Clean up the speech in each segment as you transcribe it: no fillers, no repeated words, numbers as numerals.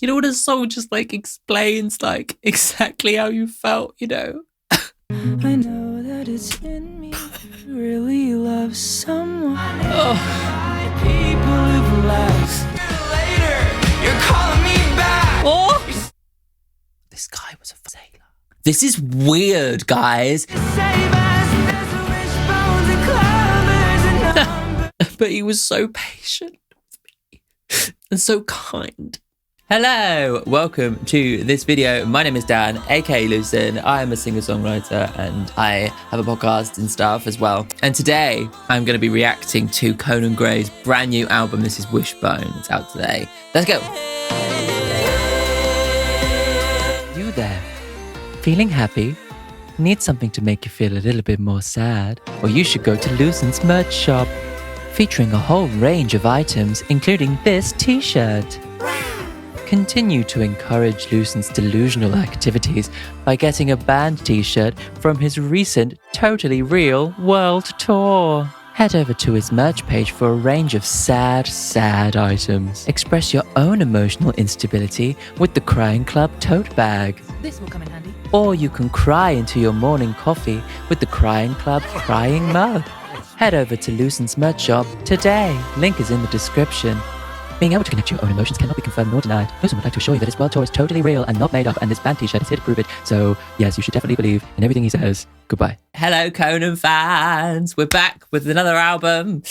You know, when a song just like explains like exactly how you felt, you know? I know that it's in me to really love someone. People who've left. Later, you're calling me back. Oh! This guy was a sailor. This is weird, guys. But he was so patient with me and so kind. Hello, welcome to this video. My name is Dan, aka Lucen. I am a singer-songwriter and I have a podcast and stuff as well. And today I'm going to be reacting to Conan Gray's brand new album. This is Wishbone. It's out today. Let's go. You there, feeling happy? Need something to make you feel a little bit more sad? Well, you should go to Lucen's merch shop, featuring a whole range of items, including this t-shirt. Continue to encourage Lucen's delusional activities by getting a band t-shirt from his recent Totally Real World Tour. Head over to his merch page for a range of sad items. Express your own emotional instability with the Crying Club tote bag. This will come in handy. Or you can cry into your morning coffee with the Crying Club crying mug. Head over to Lucen's merch shop today. Link is in the description. Being able to connect to your own emotions cannot be confirmed nor denied. Lucen would like to assure you that his world tour is totally real and not made up, and this band t-shirt is here to prove it. So, yes, you should definitely believe in everything he says. Goodbye. Hello, Conan fans. We're back with another album.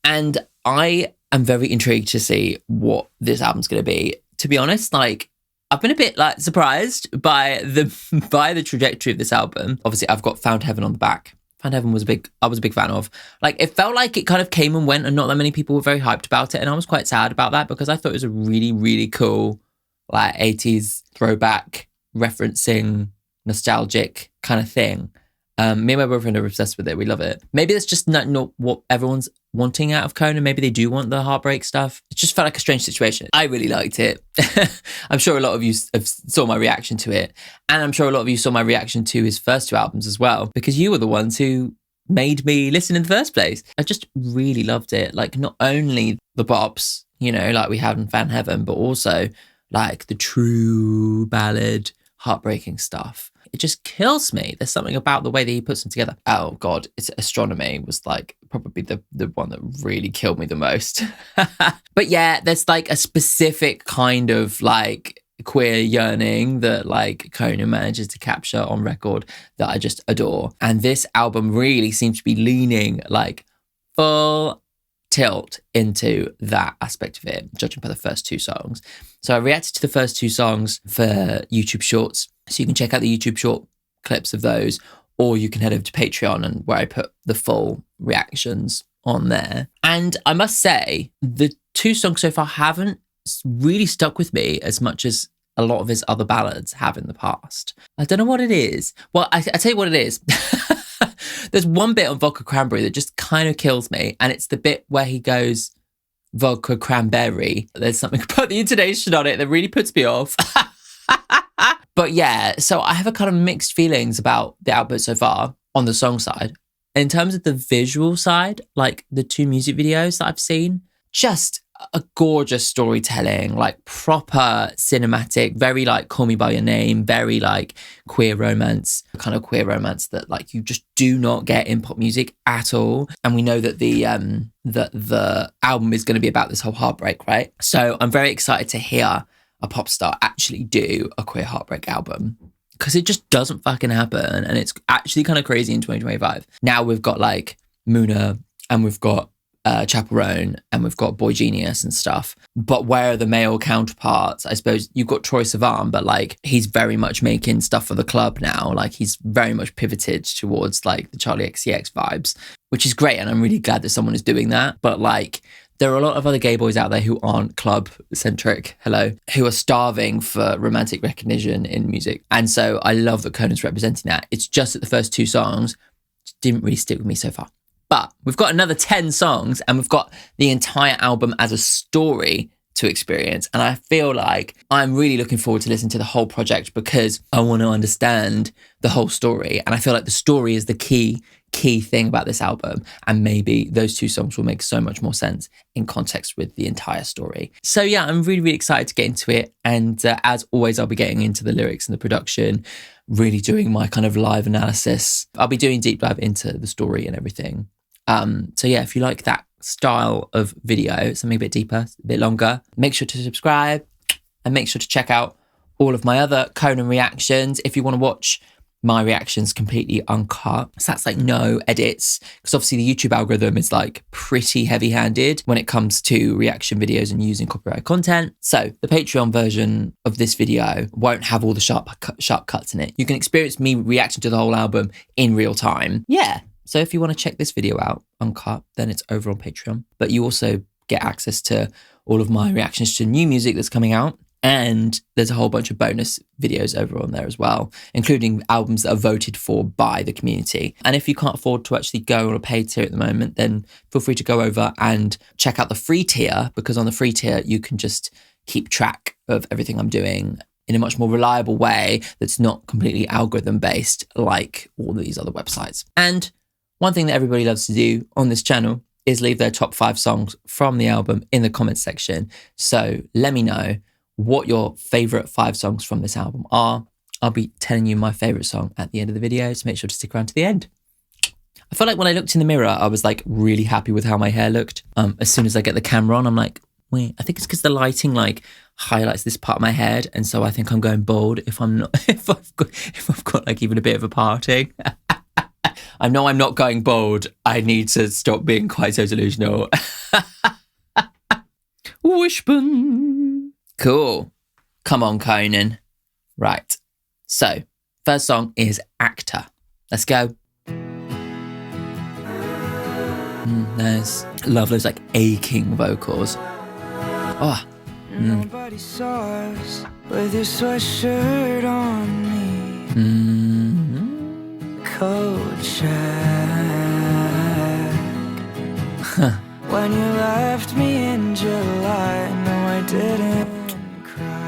And I am very intrigued to see what this album's going to be. To be honest, like, I've been a bit like surprised by the trajectory of this album. Obviously, I've got Found Heaven on the back. Found Heaven I was a big fan of. Like, it felt like it kind of came and went and not that many people were very hyped about it. And I was quite sad about that because I thought it was a really, really cool, like 80s throwback referencing nostalgic kind of thing. Me and my boyfriend are obsessed with it. We love it. Maybe that's just not what everyone's wanting out of Conan. Maybe they do want the heartbreak stuff. It just felt like a strange situation. I really liked it. I'm sure a lot of you saw my reaction to it. And I'm sure a lot of you saw my reaction to his first two albums as well, because you were the ones who made me listen in the first place. I just really loved it. Like, not only the bops, you know, like we have in Fan Heaven, but also like the true ballad, heartbreaking stuff. It just kills me. There's something about the way that he puts them together. Oh God, it's Astronomy was like probably the one that really killed me the most. But yeah, there's like a specific kind of like queer yearning that like Conan manages to capture on record that I just adore. And this album really seems to be leaning like full tilt into that aspect of it, judging by the first two songs. So I reacted to the first two songs for YouTube Shorts. So you can check out the YouTube short clips of those, or you can head over to Patreon and where I put the full reactions on there. And I must say, the two songs so far haven't really stuck with me as much as a lot of his other ballads have in the past. I don't know what it is. Well, I tell you what it is. There's one bit on Vodka Cranberry that just kind of kills me. And it's the bit where he goes, Vodka Cranberry. There's something about the intonation on it that really puts me off. But yeah, so I have a kind of mixed feelings about the output so far on the song side. In terms of the visual side, like the two music videos that I've seen, just a gorgeous storytelling, like proper cinematic, very like Call Me By Your Name, very like queer romance, kind of queer romance that like you just do not get in pop music at all. And we know that the album is going to be about this whole heartbreak, right? So I'm very excited to hear a pop star actually do a queer heartbreak album, because it just doesn't fucking happen. And it's actually kind of crazy in 2025. Now we've got like Muna and we've got Chaperone and we've got Boy Genius and stuff. But where are the male counterparts? I suppose you've got Troye Sivan, but like he's very much making stuff for the club now. Like he's very much pivoted towards like the Charlie XCX vibes, which is great. And I'm really glad that someone is doing that. But like, there are a lot of other gay boys out there who aren't club-centric, who are starving for romantic recognition in music. And so I love that Conan's representing that. It's just that the first two songs didn't really stick with me so far. But we've got another 10 songs and we've got the entire album as a story to experience. And I feel like I'm really looking forward to listening to the whole project because I want to understand the whole story. And I feel like the story is the key thing about this album. And maybe those two songs will make so much more sense in context with the entire story. So yeah, I'm really, really excited to get into it. And as always, I'll be getting into the lyrics and the production, really doing my kind of live analysis. I'll be doing deep dive into the story and everything. So yeah, if you like that style of video, something a bit deeper, a bit longer, make sure to subscribe and make sure to check out all of my other Conan reactions. If you want to watch my reactions completely uncut, so that's like no edits, because obviously the YouTube algorithm is like pretty heavy-handed when it comes to reaction videos and using copyright content. So the Patreon version of this video won't have all the sharp cuts in it. You can experience me reacting to the whole album in real time. Yeah. So if you want to check this video out uncut, then it's over on Patreon. But you also get access to all of my reactions to new music that's coming out. And there's a whole bunch of bonus videos over on there as well, including albums that are voted for by the community. And if you can't afford to actually go on a paid tier at the moment, then feel free to go over and check out the free tier, because on the free tier, you can just keep track of everything I'm doing in a much more reliable way that's not completely algorithm based like all these other websites. And one thing that everybody loves to do on this channel is leave their top 5 songs from the album in the comments section. So let me know what your favorite 5 songs from this album are. I'll be telling you my favorite song at the end of the video, so make sure to stick around to the end. I felt like when I looked in the mirror, I was like really happy with how my hair looked. As soon as I get the camera on, I'm like, wait, I think it's because the lighting like highlights this part of my head, and so I think I'm going bald if I've got like even a bit of a parting. I know I'm not going bald. I need to stop being quite so delusional. Wishbone. Cool. Come on, Conan. Right. So, first song is Actor. Let's go. Nice. Love those like aching vocals. Oh. Nobody saw us with your sweatshirt on me. Cold check. When you left me in July, no, I didn't cry.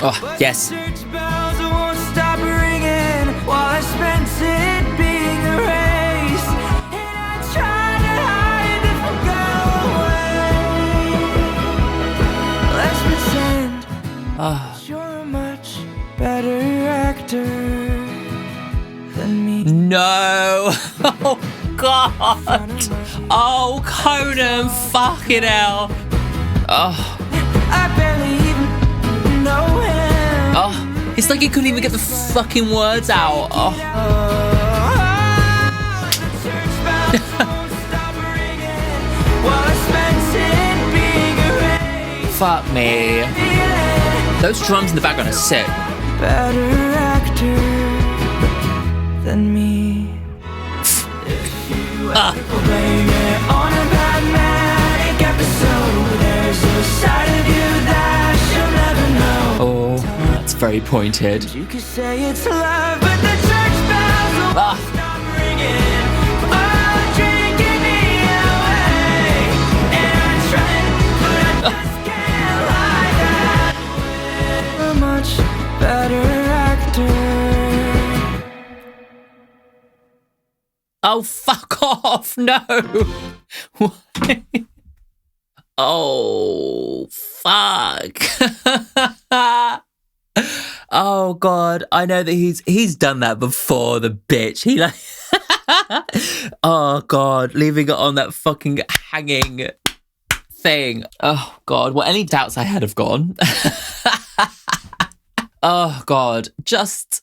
Oh, yes. Church bells won't stop ringing while I spent it being erased. And I tried to hide it from go away. Let's pretend that you're a much better actor than me. No. Oh, God. Oh, Conan, fucking hell. Oh. I barely even know him. Oh, it's like he couldn't even get the fucking words out. Oh. Fuck me. Those drums in the background are sick. Better actor than me. Blame it on a bad manic episode. There's a side of you that she'll never know. Oh, that's very pointed. You could say it's love, but the church bells will stop ringing. Oh, drinking me away. And I tried, but I just can't lie that way. A much better actor. Oh, fuck off. No. Oh, fuck. Oh, God. I know that he's done that before, the bitch. He like... Oh, God. Leaving it on that fucking hanging thing. Oh, God. Well, any doubts I had have gone. Oh, God. Just...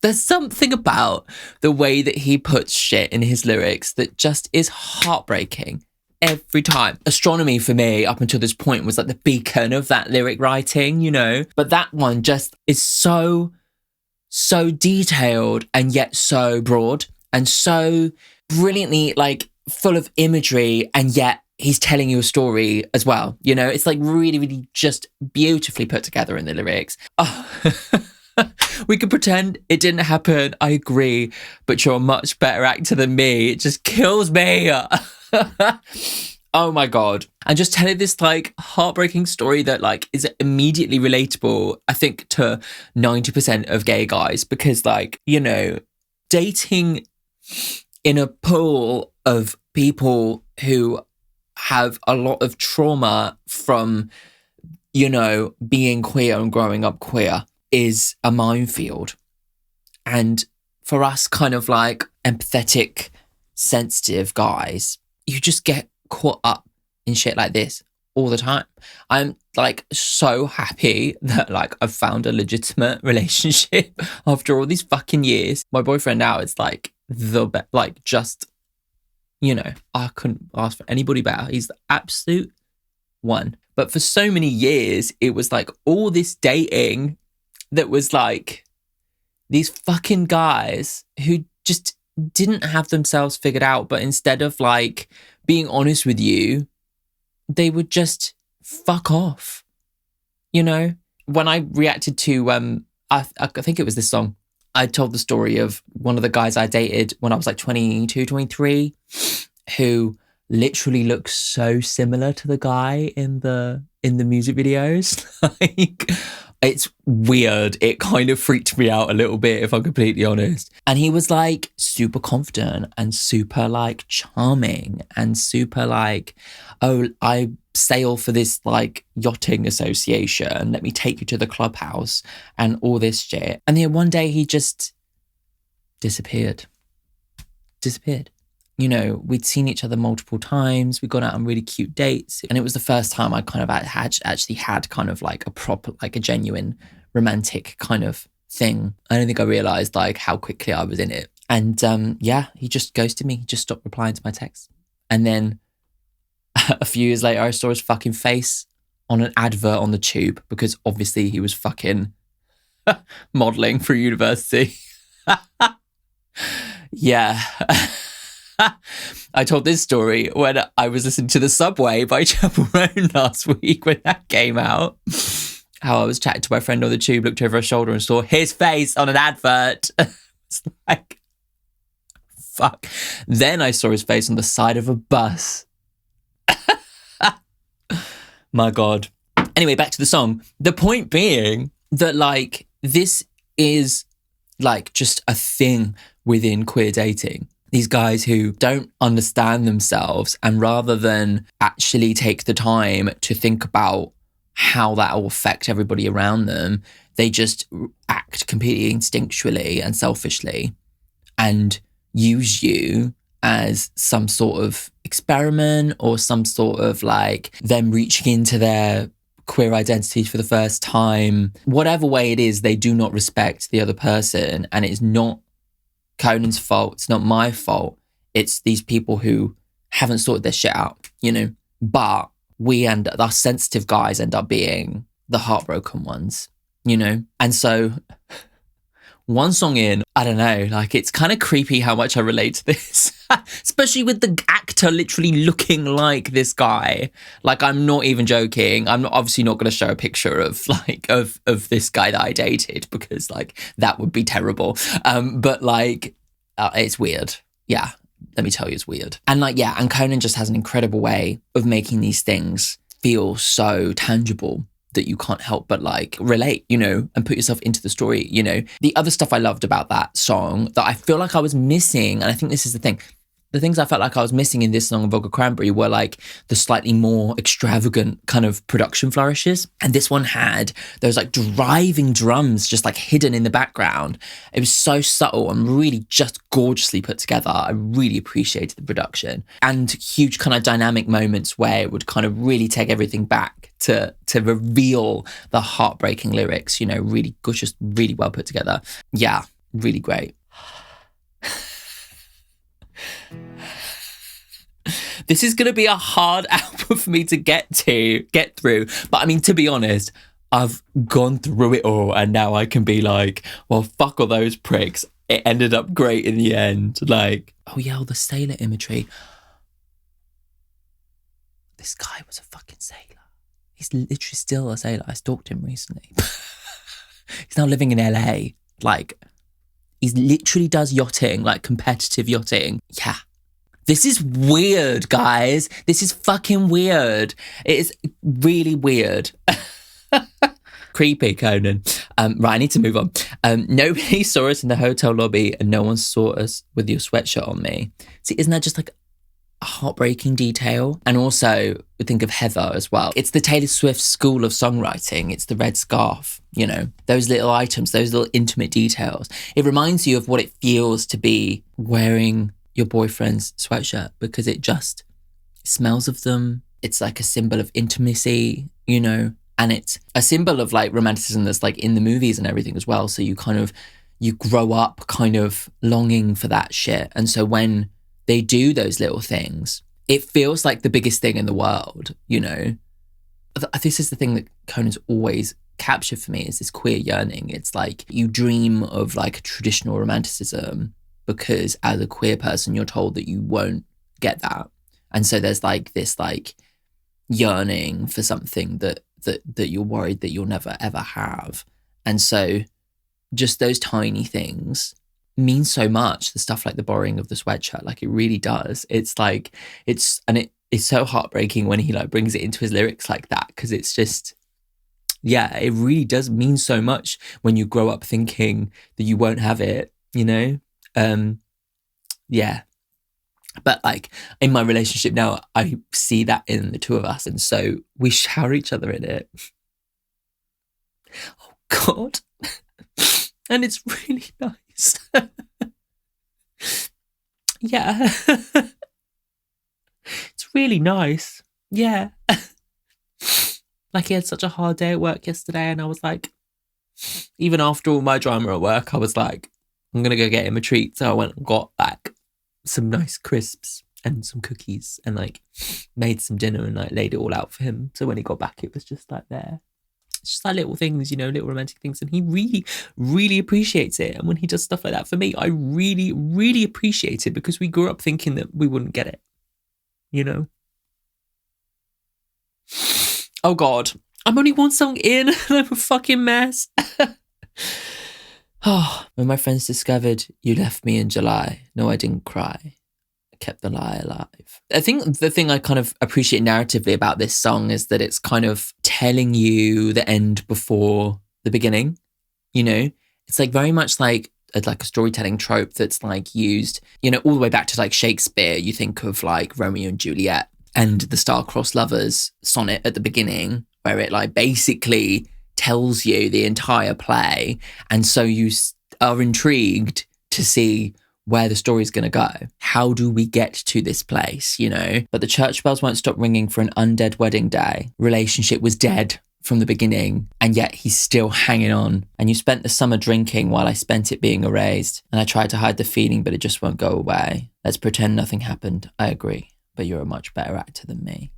There's something about the way that he puts shit in his lyrics that just is heartbreaking every time. Astronomy for me up until this point was like the beacon of that lyric writing, you know? But that one just is so detailed and yet so broad and so brilliantly like full of imagery, and yet he's telling you a story as well. You know, it's like really, really just beautifully put together in the lyrics. Oh. We could pretend it didn't happen, I agree, but you're a much better actor than me. It just kills me. Oh my God. And just telling this like heartbreaking story that like is immediately relatable, I think, to 90% of gay guys, because like, you know, dating in a pool of people who have a lot of trauma from, you know, being queer and growing up queer is a minefield. And for us kind of like empathetic, sensitive guys, you just get caught up in shit like this all the time. I'm like so happy that like I've found a legitimate relationship after all these fucking years. My boyfriend now is like the best, like just, you know, I couldn't ask for anybody better. He's the absolute one. But for so many years, it was like all this dating that was like these fucking guys who just didn't have themselves figured out, but instead of like being honest with you, they would just fuck off. You know, when I reacted to, I think it was this song, I told the story of one of the guys I dated when I was like 22, 23, who literally looks so similar to the guy in the music videos. Like, it's weird. It kind of freaked me out a little bit, if I'm completely honest. And he was like super confident and super like charming and super like, oh, I sail for this like yachting association. Let me take you to the clubhouse and all this shit. And then one day he just disappeared. You know, we'd seen each other multiple times. We'd gone out on really cute dates. And it was the first time I kind of actually had kind of like a proper, like a genuine romantic kind of thing. I don't think I realised like how quickly I was in it. And yeah, he just ghosted me. He just stopped replying to my texts. And then a few years later, I saw his fucking face on an advert on the tube because obviously he was fucking modelling for university. Yeah. I told this story when I was listening to The Subway by Chaperone last week when that came out. How I was chatting to my friend on the tube, looked over her shoulder and saw his face on an advert. It's like, fuck. Then I saw his face on the side of a bus. My God. Anyway, back to the song. The point being that like, this is like just a thing within queer dating. These guys who don't understand themselves, and rather than actually take the time to think about how that will affect everybody around them, they just act completely instinctually and selfishly and use you as some sort of experiment or some sort of like them reaching into their queer identities for the first time. Whatever way it is, they do not respect the other person, and it's not Conan's fault. It's not my fault. It's these people who haven't sorted their shit out, you know. But our sensitive guys end up being the heartbroken ones, you know. And so one song in, I don't know, like it's kind of creepy how much I relate to this, especially with the actor literally looking like this guy. Like, I'm not even joking. I'm obviously not going to show a picture of like of this guy that I dated because like that would be terrible. But like it's weird. Yeah, let me tell you, it's weird. And like, yeah, and Conan just has an incredible way of making these things feel so tangible that you can't help but like relate, you know, and put yourself into the story, you know. The other stuff I loved about that song that I feel like I was missing, and I think this is the thing, the things I felt like I was missing in this song of Vodka Cranberry were like the slightly more extravagant kind of production flourishes. And this one had those like driving drums just like hidden in the background. It was so subtle and really just gorgeously put together. I really appreciated the production, and huge kind of dynamic moments where it would kind of really take everything back to reveal the heartbreaking lyrics, you know, really good, just really well put together. Yeah, really great. This is going to be a hard album for me to get through. But I mean, to be honest, I've gone through it all and now I can be like, well, fuck all those pricks. It ended up great in the end. Like, oh yeah, all the sailor imagery. This guy was a fucking sailor. He's literally still a sailor. I stalked him recently. He's now living in LA. Like, he literally does yachting, like competitive yachting. Yeah. This is weird, guys. This is fucking weird. It is really weird. Creepy, Conan. Right, I need to move on. Nobody saw us in the hotel lobby and no one saw us with your sweatshirt on me. See, isn't that just like a heartbreaking detail? And also, we think of Heather as well. It's the Taylor Swift school of songwriting. It's the red scarf, you know, those little items, those little intimate details. It reminds you of what it feels to be wearing your boyfriend's sweatshirt because it just smells of them. It's like a symbol of intimacy, you know, and it's a symbol of like romanticism that's like in the movies and everything as well. So you grow up kind of longing for that shit. And so when they do those little things, it feels like the biggest thing in the world, you know. This is the thing that Conan's always captured for me, is this queer yearning. It's like you dream of like a traditional romanticism because as a queer person, you're told that you won't get that. And so there's like this like yearning for something that you're worried that you'll never ever have. And so just those tiny things mean so much. The stuff like the borrowing of the sweatshirt, like it really does. It's like, it's so heartbreaking when he like brings it into his lyrics like that, because it's just, yeah, it really does mean so much when you grow up thinking that you won't have it, you know? Yeah. But like in my relationship now, I see that in the two of us. And so we shower each other in it. Oh God. And it's really nice. Yeah. It's really nice. Yeah. Like he had such a hard day at work yesterday. And I was like, even after all my drama at work, I was like, I'm going to go get him a treat. So I went and got like some nice crisps and some cookies and like made some dinner and like laid it all out for him. So when he got back, it was just like there. It's just like little things, you know, little romantic things. And he really, really appreciates it. And when he does stuff like that for me, I really, really appreciate it because we grew up thinking that we wouldn't get it, you know? Oh God, I'm only one song in and I'm a fucking mess. Oh, when my friends discovered you left me in July, no, I didn't cry. I kept the lie alive. I think the thing I kind of appreciate narratively about this song is that it's kind of telling you the end before the beginning, you know? It's like very much like a storytelling trope that's like used, you know, all the way back to like Shakespeare. You think of like Romeo and Juliet and the star-crossed lovers sonnet at the beginning, where it like basically tells you the entire play. And so you are intrigued to see where the story's going to go. How do we get to this place, you know? But the church bells won't stop ringing for an undead wedding day. Relationship was dead from the beginning, and yet he's still hanging on. And you spent the summer drinking while I spent it being erased. And I tried to hide the feeling, but it just won't go away. Let's pretend nothing happened. I agree, but you're a much better actor than me.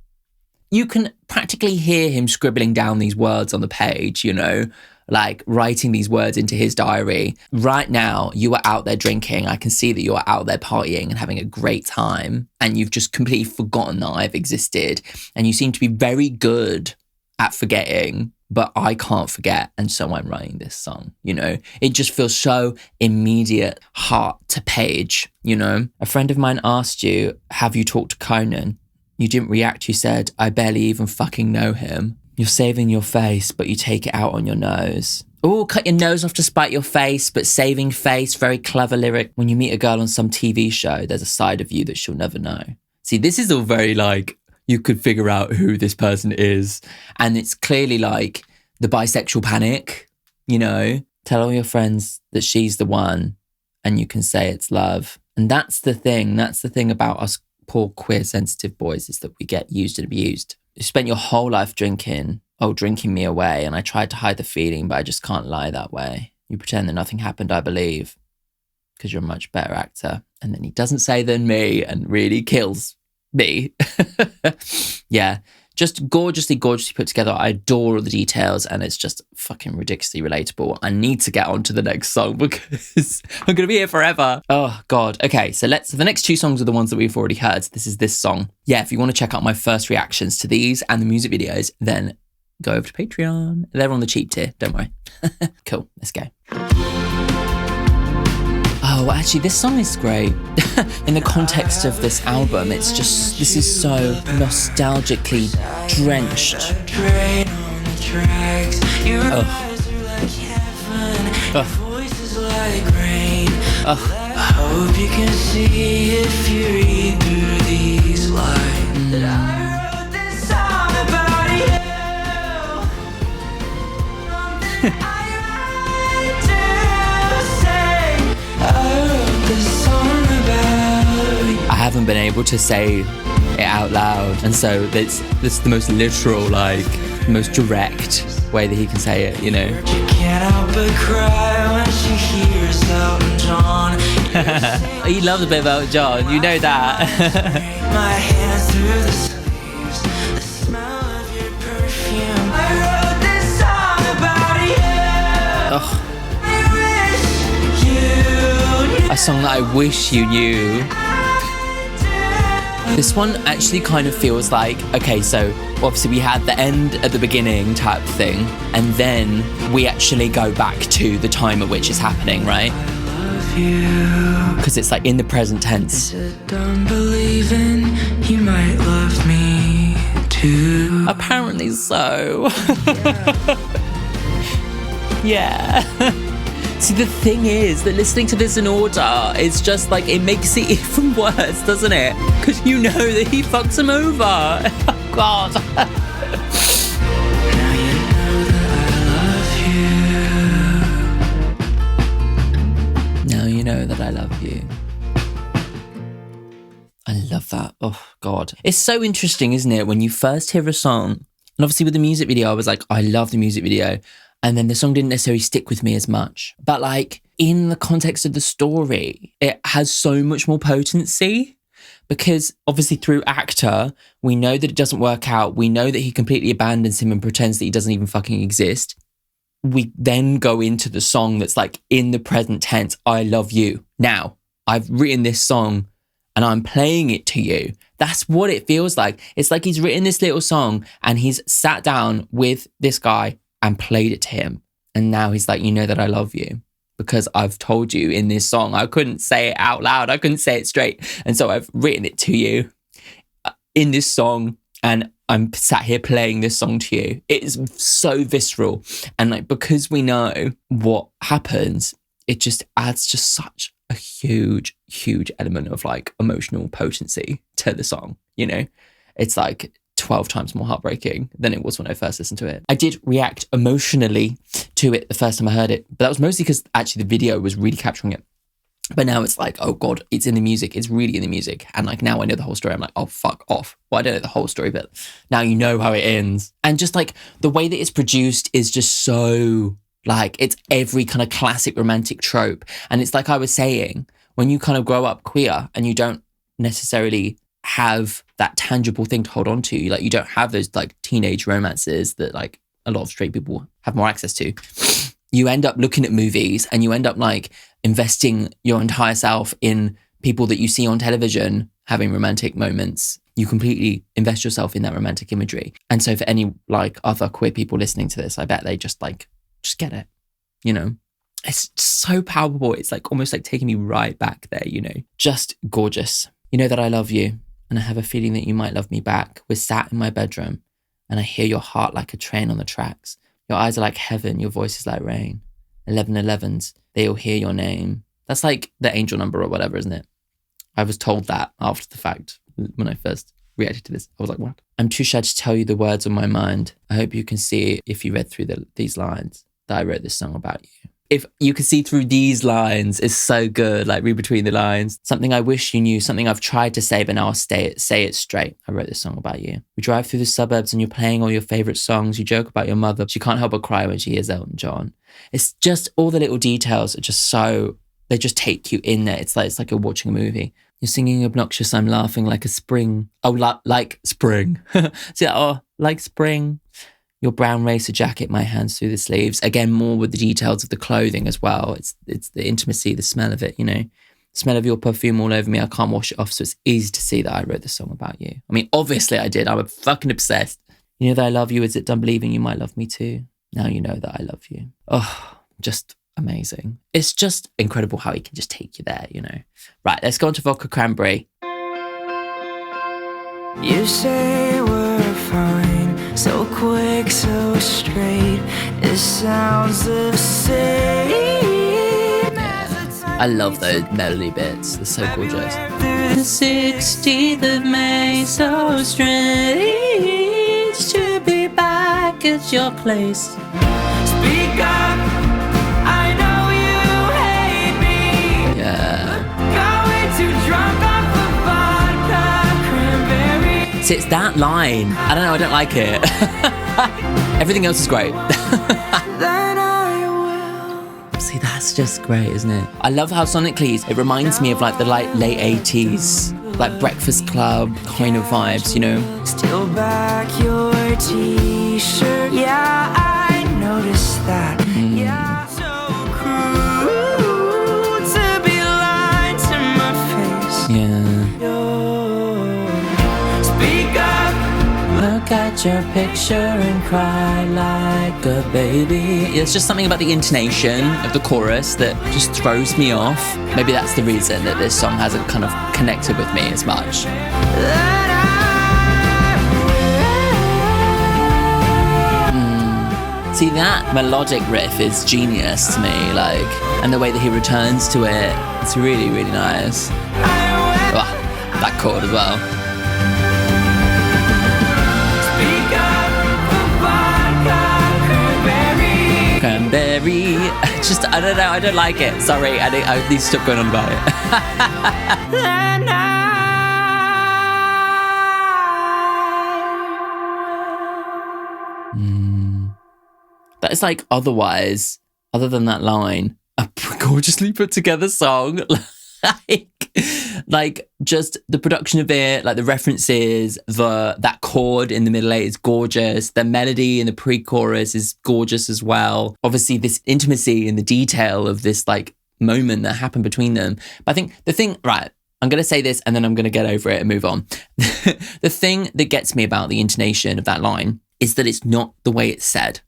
You can practically hear him scribbling down these words on the page, you know, like writing these words into his diary. Right now, you are out there drinking. I can see that you're out there partying and having a great time. And you've just completely forgotten that I've existed. And you seem to be very good at forgetting, but I can't forget. And so I'm writing this song, you know. It just feels so immediate, heart to page, you know. A friend of mine asked you, have you talked to Conan? You didn't react. You said, I barely even fucking know him. You're saving your face, but you take it out on your nose. Oh, cut your nose off to spite your face, but saving face, very clever lyric. When you meet a girl on some TV show, there's a side of you that she'll never know. See, this is all very like, you could figure out who this person is. And it's clearly like the bisexual panic, you know. Tell all your friends that she's the one and you can say it's love. And that's the thing. That's the thing about us poor queer sensitive boys, is that we get used and abused. You spent your whole life drinking me away, and I tried to hide the feeling, but I just can't lie that way. You pretend that nothing happened, I believe, because you're a much better actor. And then he doesn't say than me and really kills me. Yeah, just gorgeously put together. I adore all the details, and it's just fucking ridiculously relatable. I need to get on to the next song because I'm going to be here forever. Oh, God. Okay, so the next two songs are the ones that we've already heard. This is this song. Yeah, if you want to check out my first reactions to these and the music videos, then go over to Patreon. They're on the cheap tier, don't worry. Cool, let's go. Oh, Oh, actually, this song is great. In the context of this album, it's just, this is so nostalgically drenched. I hope you can see if you read through these lines that I wrote this song about you. I haven't been able to say it out loud, and so this is the most literal, like, most direct way that he can say it, you know. She can't help but cry when she hears Elton John. He loves a bit of Elton John, you know that. My hands through the sleeves, the smell of your perfume. I wrote this song about you. Ugh. I wish you knew. A song that I wish you knew. This one actually kind of feels like, okay, so obviously we had the end at the beginning type thing, and then we actually go back to the time at which it's happening, right? Because it's like in the present tense. Don't believe in you might love me too. Apparently so. Yeah. See, the thing is that listening to this in order is just like, it makes it even worse, doesn't it? Because you know that he fucks him over. Oh, God. Now you know that I love you. Now you know that I love you. I love that. Oh, God. It's so interesting, isn't it? When you first hear a song, and obviously with the music video, I was like, I love the music video. And then the song didn't necessarily stick with me as much. But like in the context of the story, it has so much more potency, because obviously through actor, we know that it doesn't work out. We know that he completely abandons him and pretends that he doesn't even fucking exist. We then go into the song that's like in the present tense, I love you. Now, I've written this song and I'm playing it to you. That's what it feels like. It's like he's written this little song and he's sat down with this guy and played it to him. And now he's like, you know that I love you because I've told you in this song. I couldn't say it out loud. I couldn't say it straight. And so I've written it to you in this song, and I'm sat here playing this song to you. It is so visceral. And like, because we know what happens, it just adds just such a huge, huge element of like emotional potency to the song. You know, it's like 12 times more heartbreaking than it was when I first listened to it. I did react emotionally to it the first time I heard it, but that was mostly because actually the video was really capturing it. But now it's like, oh God, it's in the music. It's really in the music. And like now I know the whole story. I'm like, oh, fuck off. Well, I don't know the whole story, but now you know how it ends. And just like the way that it's produced is just so like, it's every kind of classic romantic trope. And it's like I was saying, when you kind of grow up queer and you don't necessarily have that tangible thing to hold on to, like you don't have those like teenage romances that like a lot of straight people have more access to, you end up looking at movies and you end up like investing your entire self in people that you see on television having romantic moments. You completely invest yourself in that romantic imagery. And so for any like other queer people listening to this, I bet they just get it, you know. It's so palpable. It's like almost like taking me right back there, you know. Just gorgeous. You know that I love you, and I have a feeling that you might love me back. We're sat in my bedroom, and I hear your heart like a train on the tracks. Your eyes are like heaven, your voice is like rain. 1111s, they all hear your name. That's like the angel number or whatever, isn't it? I was told that after the fact when I first reacted to this. I was like, what? I'm too shy to tell you the words on my mind. I hope you can see if you read through these lines that I wrote this song about you. If you can see through these lines, it's so good, like read between the lines. Something I wish you knew, something I've tried to say, but now I'll say it straight. I wrote this song about you. We drive through the suburbs and you're playing all your favourite songs. You joke about your mother. She can't help but cry when she hears Elton John. It's just all the little details are just so, they just take you in there. It's like you're watching a movie. You're singing obnoxious, I'm laughing like a spring. Oh, like spring. See that? Oh, like spring. Your brown racer jacket, my hands through the sleeves. Again, more with the details of the clothing as well. It's the intimacy, the smell of it, you know. The smell of your perfume all over me. I can't wash it off, so it's easy to see that I wrote this song about you. I mean, obviously I did. I'm fucking obsessed. You know that I love you. Is it done believing you might love me too? Now you know that I love you. Oh, just amazing. It's just incredible how he can just take you there, you know. Right, let's go on to Vodka Cranberry. You say we're fine, so quick, so straight. It sounds the same as the time I love those melody bits. They're so gorgeous. The 16th of May, so strange to be back at your place. Speak up, I know you hate me. Yeah. Got way too drunk off the vodka cranberry. See, it's that line. I don't know, I don't like it. Everything else is great. Then I will. See, that's just great, isn't it? I love how sonically it reminds me of like the late 80s, like Breakfast Club kind of vibes, you know? Steal back your t-shirt. Yeah, I noticed that. Yeah, so cruel to be lying to my face. Yeah. Speak up. Look at your picture and cry like a baby. It's just something about the intonation of the chorus that just throws me off. Maybe that's the reason that this song hasn't kind of connected with me as much. That I See, that melodic riff is genius to me, like, and the way that he returns to it, it's really, really nice. Ah, that chord as well. speak up for vodka cranberry. Cranberry. Just, I don't know, I don't like it. Sorry, I need to stop going on about it. Then But it's like otherwise, other than that line, a gorgeously put together song. like just the production of it, like the references, that chord in the middle eight is gorgeous. The melody in the pre-chorus is gorgeous as well. Obviously, this intimacy and the detail of this like moment that happened between them. But I think the thing, right, I'm going to say this and then I'm going to get over it and move on. The thing that gets me about the intonation of that line is that it's not the way it's said,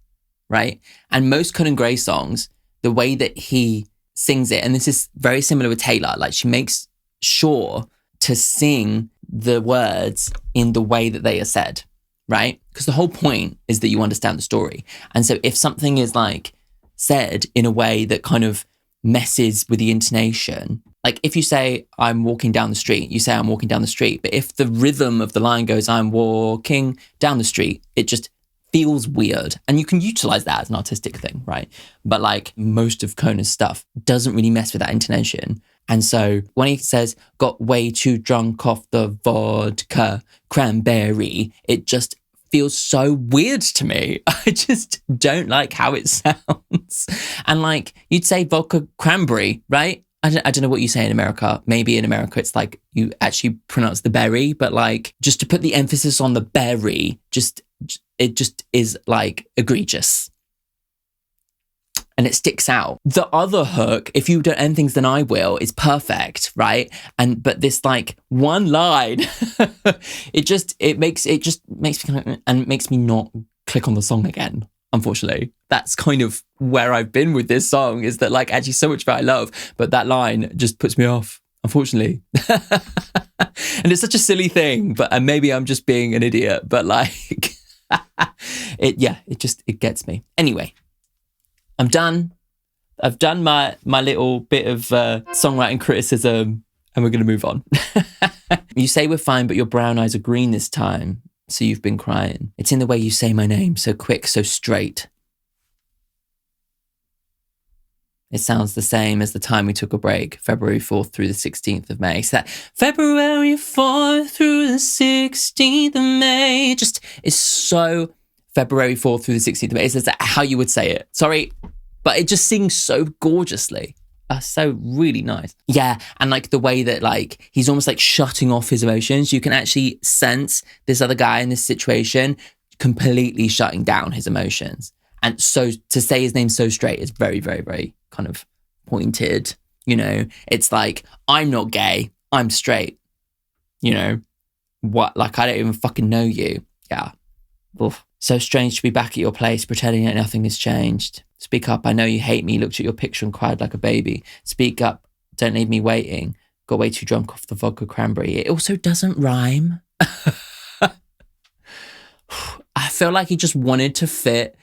right? And most Conan Gray songs, the way that he sings it, and this is very similar with Taylor, like she makes sure to sing the words in the way that they are said, right? Because the whole point is that you understand the story. And so if something is like said in a way that kind of messes with the intonation, like if you say, I'm walking down the street, you say, I'm walking down the street. But if the rhythm of the line goes, I'm walking down the street, it just feels weird. And you can utilize that as an artistic thing, right? But like most of Conan's stuff doesn't really mess with that intonation. And so when he says, got way too drunk off the vodka cranberry, it just feels so weird to me. I just don't like how it sounds. And like you'd say vodka cranberry, right? I don't know what you say in America. Maybe in America it's like you actually pronounce the berry, but like just to put the emphasis on the berry, it just is like egregious. And it sticks out. The other hook, if you don't end things then I will, is perfect, right? But this like one line, it just makes me kind of, and makes me not click on the song again. Unfortunately, that's kind of where I've been with this song, is that like actually so much of it I love, but that line just puts me off, unfortunately. And it's such a silly thing, and maybe I'm just being an idiot, but like, it gets me. Anyway, I'm done. I've done my little bit of songwriting criticism, and we're going to move on. You say we're fine, but your brown eyes are green this time. So you've been crying. It's in the way you say my name, so quick, so straight. It sounds the same as the time we took a break, February 4th through the 16th of May. So that February 4th through the 16th of May, just is so February 4th through the 16th of May. Is that how you would say it? Sorry, but it just sings so gorgeously. So really nice. Yeah, and like the way that like he's almost like shutting off his emotions. You can actually sense this other guy in this situation completely shutting down his emotions. And so to say his name so straight is very, very, very kind of pointed. You know, it's like, I'm not gay, I'm straight. You know, what? Like, I don't even fucking know you. Yeah. Oof. So strange to be back at your place pretending that nothing has changed. Speak up, I know you hate me. Looked at your picture and cried like a baby. Speak up, don't leave me waiting. Got way too drunk off the vodka cranberry. It also doesn't rhyme. I feel like he just wanted to fit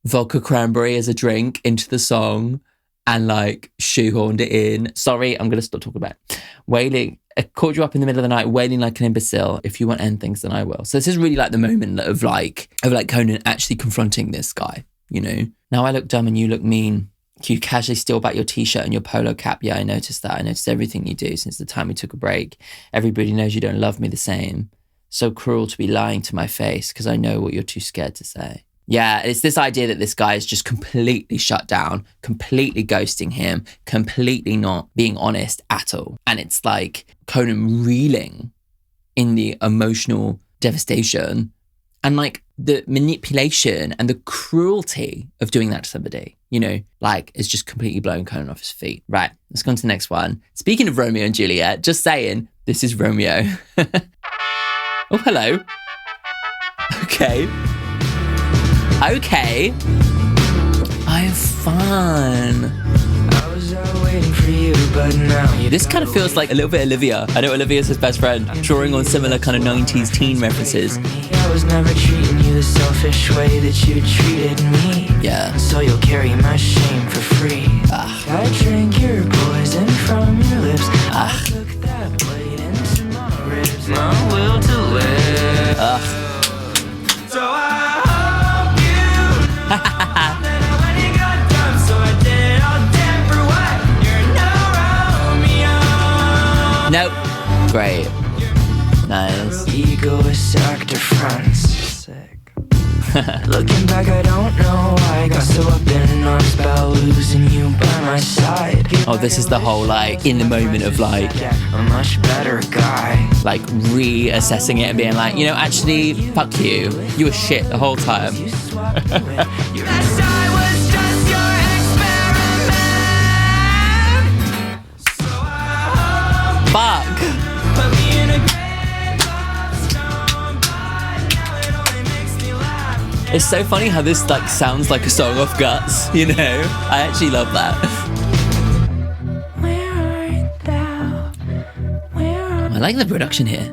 vodka cranberry as a drink into the song and like shoehorned it in. Sorry, I'm going to stop talking about it. Wailing, I called you up in the middle of the night, wailing like an imbecile. If you want to end things, then I will. So this is really like the moment of Conan actually confronting this guy, you know? Now I look dumb and you look mean. You casually steal back your t-shirt and your polo cap. Yeah, I noticed that. I noticed everything you do since the time we took a break. Everybody knows you don't love me the same. So cruel to be lying to my face because I know what you're too scared to say. Yeah, it's this idea that this guy is just completely shut down, completely ghosting him, completely not being honest at all. And it's like Conan reeling in the emotional devastation and like the manipulation and the cruelty of doing that to somebody, you know, like it's just completely blown Conan off his feet. Right, let's go on to the next one. Speaking of Romeo and Juliet, just saying, this is Romeo. Oh, hello. Okay. I have fun. I was out waiting for you, but now This kind of feels like a little bit Olivia. I know Olivia's his best friend, drawing on similar kind of 90s teen references. I was never treating you the selfish way that you treated me. Yeah. So you'll carry my shame for free. I drank your poison from your lips. I took that blade into my ribs. My will to live. So I hope you that when you got done, so I did all damn for what? You're no Romeo. Nope. Great. Nice. Egoist actor fronts. Sick. Looking back, I don't know why I got so up in arms about losing you by my side. Oh, this is the whole like in the moment of like a much better guy. like reassessing it and being like, you know, actually, fuck you. You were shit the whole time. You swapped away. Your last I was just your experiment. So I hope Fuck. put me in a grave of stone, but now it only makes me laugh. It's so funny how this like sounds like a song off Guts, you know? I actually love that. Where art thou? Where art I like the production here.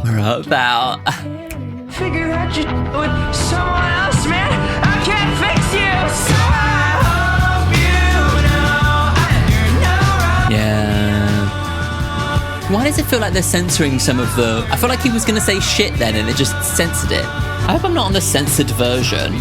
Where art thou? Figure out you with someone else, man. I can't fix you. So I hope you know you're no Romeo. Yeah. Why does it feel like they're censoring some of the... I feel like he was going to say shit then and it just censored it. I hope I'm not on the censored version.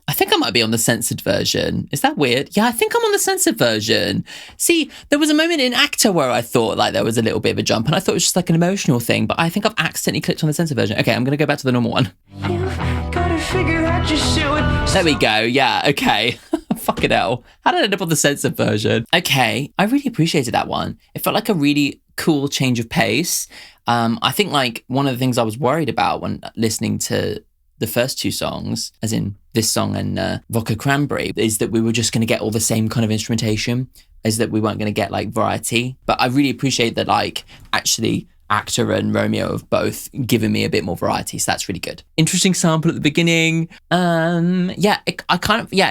I think I might be on the censored version. Is that weird? Yeah, I think I'm on the censored version. See, there was a moment in Actor where I thought like there was a little bit of a jump and I thought it was just like an emotional thing, but I think I've accidentally clicked on the censored version. Okay, I'm going to go back to the normal one. You've gotta figure out your shit with There we go. Yeah, okay. Fucking hell. How did I end up on the censored version? Okay, I really appreciated that one. It felt like a really cool change of pace. I think like one of the things I was worried about when listening to the first two songs, as in this song and Vodka Cranberry, is that we were just going to get all the same kind of instrumentation, is that we weren't going to get like variety. But I really appreciate that like actually Actor and Romeo have both given me a bit more variety, so that's really good. Interesting sample at the beginning.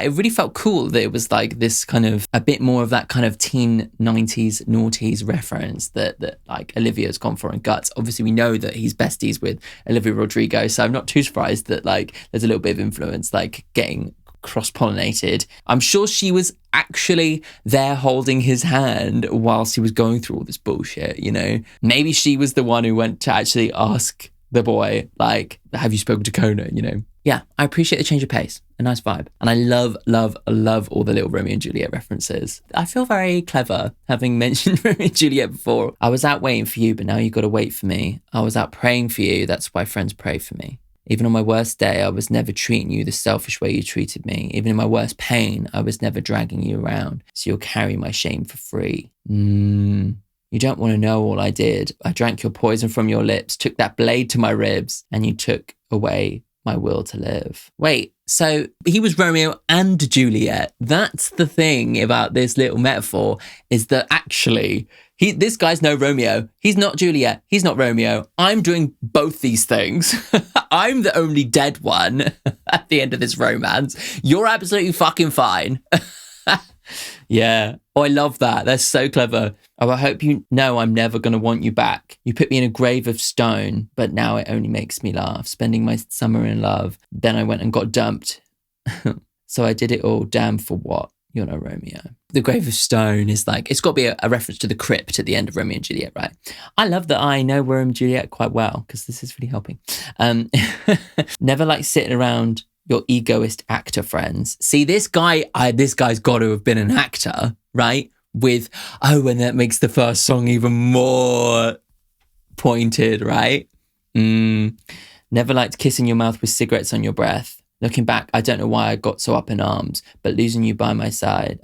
It really felt cool that it was like this kind of a bit more of that kind of teen 90s noughties reference that like Olivia's gone for in Guts. Obviously we know that he's besties with Olivia Rodrigo, so I'm not too surprised that like there's a little bit of influence like getting cross-pollinated. I'm sure she was actually there holding his hand whilst he was going through all this bullshit, you know? Maybe she was the one who went to actually ask the boy, like, have you spoken to Conan, you know? Yeah, I appreciate the change of pace. A nice vibe. And I love all the little Romeo and Juliet references. I feel very clever having mentioned Romeo and Juliet before. I was out waiting for you, but now you got to wait for me. I was out praying for you. That's why friends pray for me. Even on my worst day, I was never treating you the selfish way you treated me. Even in my worst pain, I was never dragging you around. So you'll carry my shame for free. You don't want to know all I did. I drank your poison from your lips, took that blade to my ribs, and you took away my will to live. Wait, so he was Romeo and Juliet. That's the thing about this little metaphor, is that actually this guy's no Romeo. He's not Juliet. He's not Romeo. I'm doing both these things. I'm the only dead one at the end of this romance. You're absolutely fucking fine. Yeah. Oh, I love that. That's so clever. Oh, I hope you know I'm never going to want you back. You put me in a grave of stone, but now it only makes me laugh. Spending my summer in love. Then I went and got dumped. So I did it all. Damn for what? You're no Romeo. The grave of stone is like, it's got to be a reference to the crypt at the end of Romeo and Juliet, right? I love that I know Romeo and Juliet quite well because this is really helping. Never like sitting around your egoist actor friends. See, this guy's got to have been an actor, right? With, and that makes the first song even more pointed, right? Never liked kissing your mouth with cigarettes on your breath. Looking back, I don't know why I got so up in arms, but losing you by my side.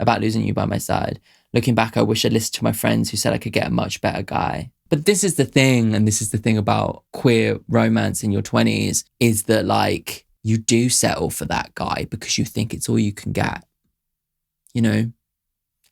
Looking back, I wish I'd listened to my friends who said I could get a much better guy. But this is the thing, and this is the thing about queer romance in your 20s, is that like, you do settle for that guy because you think it's all you can get, you know?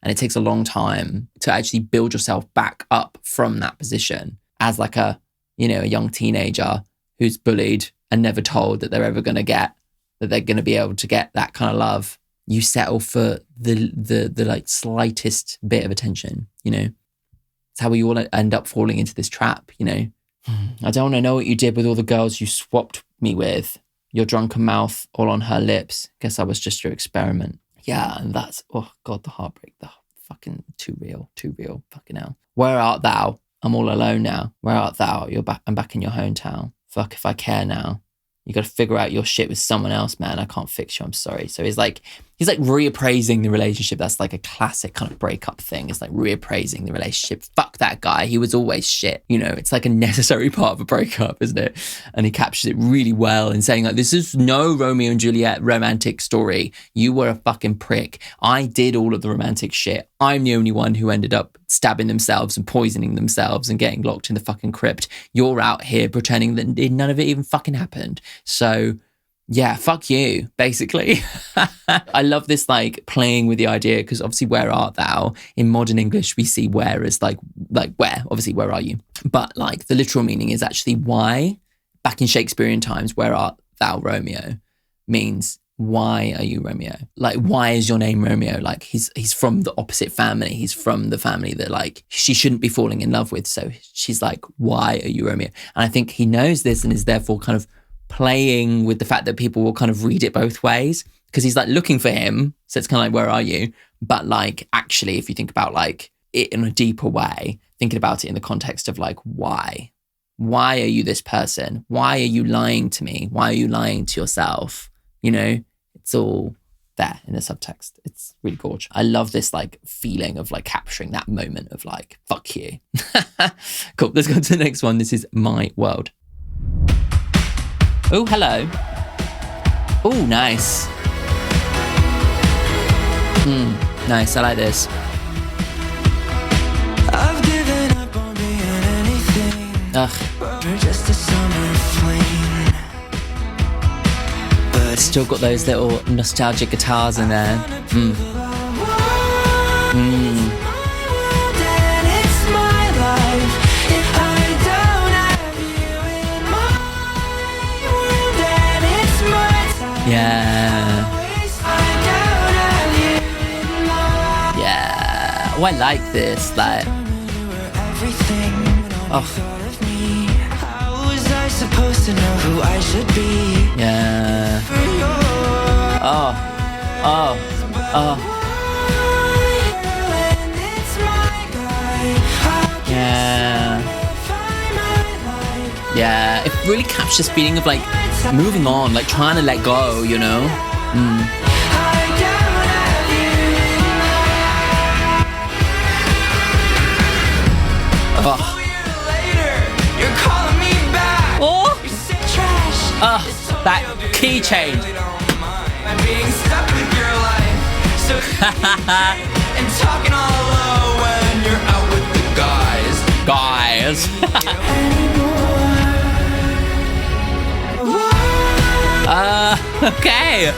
And it takes a long time to actually build yourself back up from that position as like a young teenager who's bullied and never told that they're ever going to get, that they're going to be able to get that kind of love. You settle for the like slightest bit of attention, you know? It's how we all end up falling into this trap, you know? I don't want to know what you did with all the girls you swapped me with. Your drunken mouth all on her lips. Guess I was just your experiment. Yeah, and that's, oh God, the heartbreak. The fucking too real, fucking hell. Where art thou? I'm all alone now. Where art thou? I'm back in your hometown. Fuck if I care now. You got to figure out your shit with someone else, man. I can't fix you. I'm sorry. So he's like reappraising the relationship. That's like a classic kind of breakup thing. It's like reappraising the relationship. Fuck that guy. He was always shit. You know, it's like a necessary part of a breakup, isn't it? And he captures it really well in saying like, this is no Romeo and Juliet romantic story. You were a fucking prick. I did all of the romantic shit. I'm the only one who ended up stabbing themselves and poisoning themselves and getting locked in the fucking crypt. You're out here pretending that none of it even fucking happened. So yeah, fuck you, basically. I love this like playing with the idea because obviously where art thou? In modern English, we see where as like where, obviously where are you? But like the literal meaning is actually why. Back in Shakespearean times, where art thou, Romeo, means why are you Romeo? Like, why is your name Romeo? Like he's from the opposite family. He's from the family that like she shouldn't be falling in love with. So she's like, why are you Romeo? And I think he knows this and is therefore kind of playing with the fact that people will kind of read it both ways because he's like looking for him. So it's kind of like, where are you? But like, actually, if you think about like it in a deeper way, thinking about it in the context of like, why are you this person? Why are you lying to me? Why are you lying to yourself? You know, it's all there in the subtext. It's really gorgeous. I love this like feeling of like capturing that moment of like, fuck you. Cool. Let's go to the next one. This is My World. Oh, hello. Oh, nice. Nice. I like this. I've given up on being anything. We're just a summer flame. But Still got those little nostalgic guitars in there. Yeah. Oh, I like this. Like, How was I supposed to know who I should be? yeah. Yeah. It really captures this feeling of like moving on, like trying to let go, you know? That key change. I'm being stuck with your life. So and talking all low when you're out with the guys. Okay.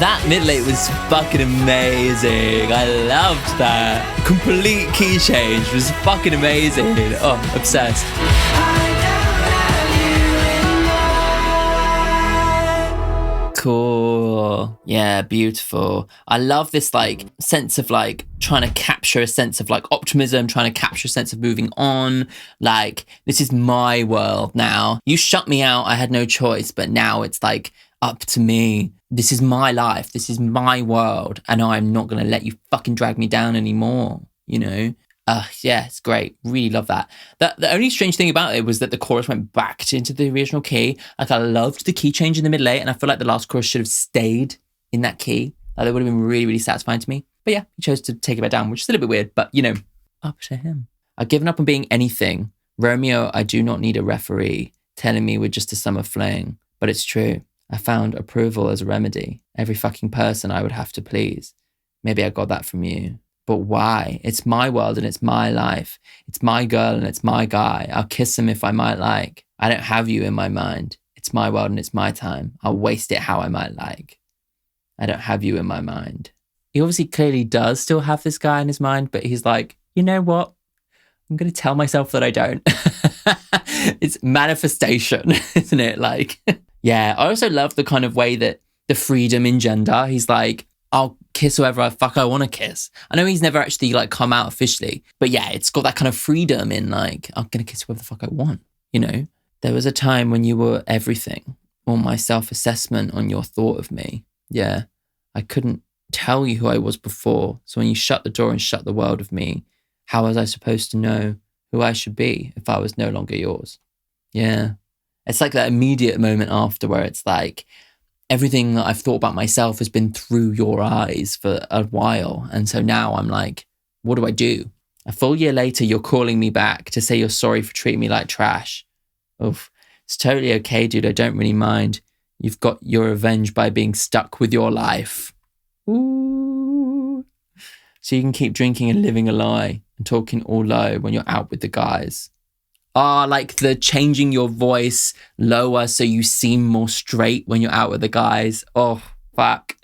That mid-late was fucking amazing. I loved that. Complete key change was fucking amazing. Oh, obsessed. Yeah, beautiful. I love this like sense of like trying to capture a sense of like optimism, trying to capture a sense of moving on. Like, this is my world now. You shut me out. I had no choice, but now it's like up to me. This is my life. This is my world. And I'm not going to let you fucking drag me down anymore, you know? Yeah, it's great. Really love that. The only strange thing about it was that the chorus went back into the original key. Like, I loved the key change in the middle eight, and I feel like the last chorus should have stayed in that key. Like, that would have been really, really satisfying to me. But yeah, he chose to take it back down, which is a little bit weird, but you know, up to him. I've given up on being anything. Romeo, I do not need a referee telling me we're just a summer fling. But it's true. I found approval as a remedy. Every fucking person I would have to please. Maybe I got that from you. But why? It's my world and it's my life. It's my girl and it's my guy. I'll kiss him if I might like. I don't have you in my mind. It's my world and it's my time. I'll waste it how I might like. I don't have you in my mind. He obviously clearly does still have this guy in his mind, but he's like, you know what? I'm going to tell myself that I don't. It's manifestation, isn't it? Like, yeah. I also love the kind of way that the freedom in gender, he's like, I'll kiss whoever I want to kiss. I know he's never actually like come out officially, but yeah, it's got that kind of freedom in like, I'm going to kiss whoever the fuck I want, you know? There was a time when you were everything, all my self-assessment on your thought of me. Yeah, I couldn't tell you who I was before. So when you shut the door and shut the world of me, how was I supposed to know who I should be if I was no longer yours? Yeah. It's like that immediate moment after where it's like, everything that I've thought about myself has been through your eyes for a while. And so now I'm like, what do I do? A full year later, you're calling me back to say you're sorry for treating me like trash. Oof, it's totally okay, dude. I don't really mind. You've got your revenge by being stuck with your life. Ooh. So you can keep drinking and living a lie and talking all low when you're out with the guys. Like the changing your voice lower so you seem more straight when you're out with the guys. Oh, fuck.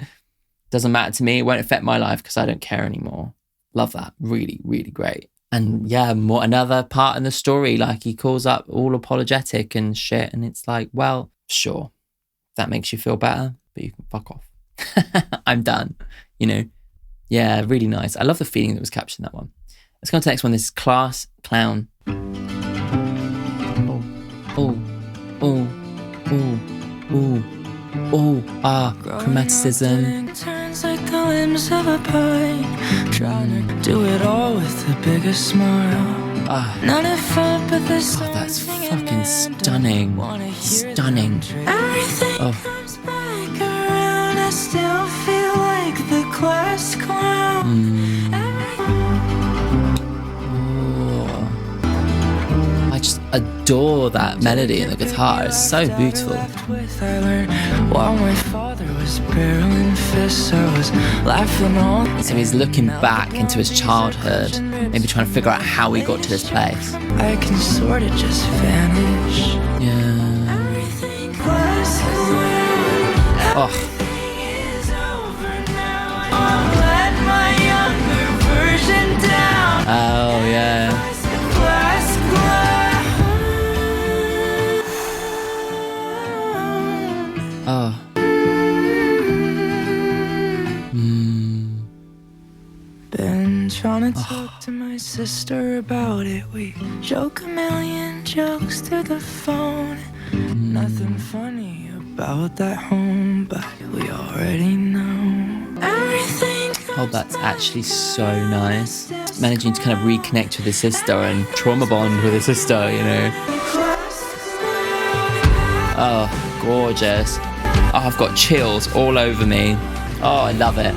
Doesn't matter to me. It won't affect my life because I don't care anymore. Love that. Really, really great. And yeah, another part in the story, like he calls up all apologetic and shit. And it's like, well, sure, that makes you feel better, but you can fuck off. I'm done, you know? Yeah, really nice. I love the feeling that was captured in that one. Let's go on to the next one. This is Class Clown. Chromaticism. Turns like the limbs of a pine, trying to do it all with the biggest smile. None of fun, but this. That's fucking stunning. Stunning. Everything comes back around. I still feel like the class clown. I just adore that melody and the guitar. It's so beautiful. I learned while my father was barreling fists, I was laughing all. So he's looking back into his childhood, maybe trying to figure out how he got to this place. I can sort of just vanish. Yeah. Everything class clown. Oh. Everything is over now. I'll let my younger version down. Oh, yeah. Class clown. Oh. Been trying to talk to my sister about it. We joke a million jokes through the phone. Nothing funny about that home, but we already know. Everything. Oh, that's actually so nice. Managing to kind of reconnect with his sister and trauma bond with his sister, you know. Oh, gorgeous. Oh, I've got chills all over me. Oh, I love it.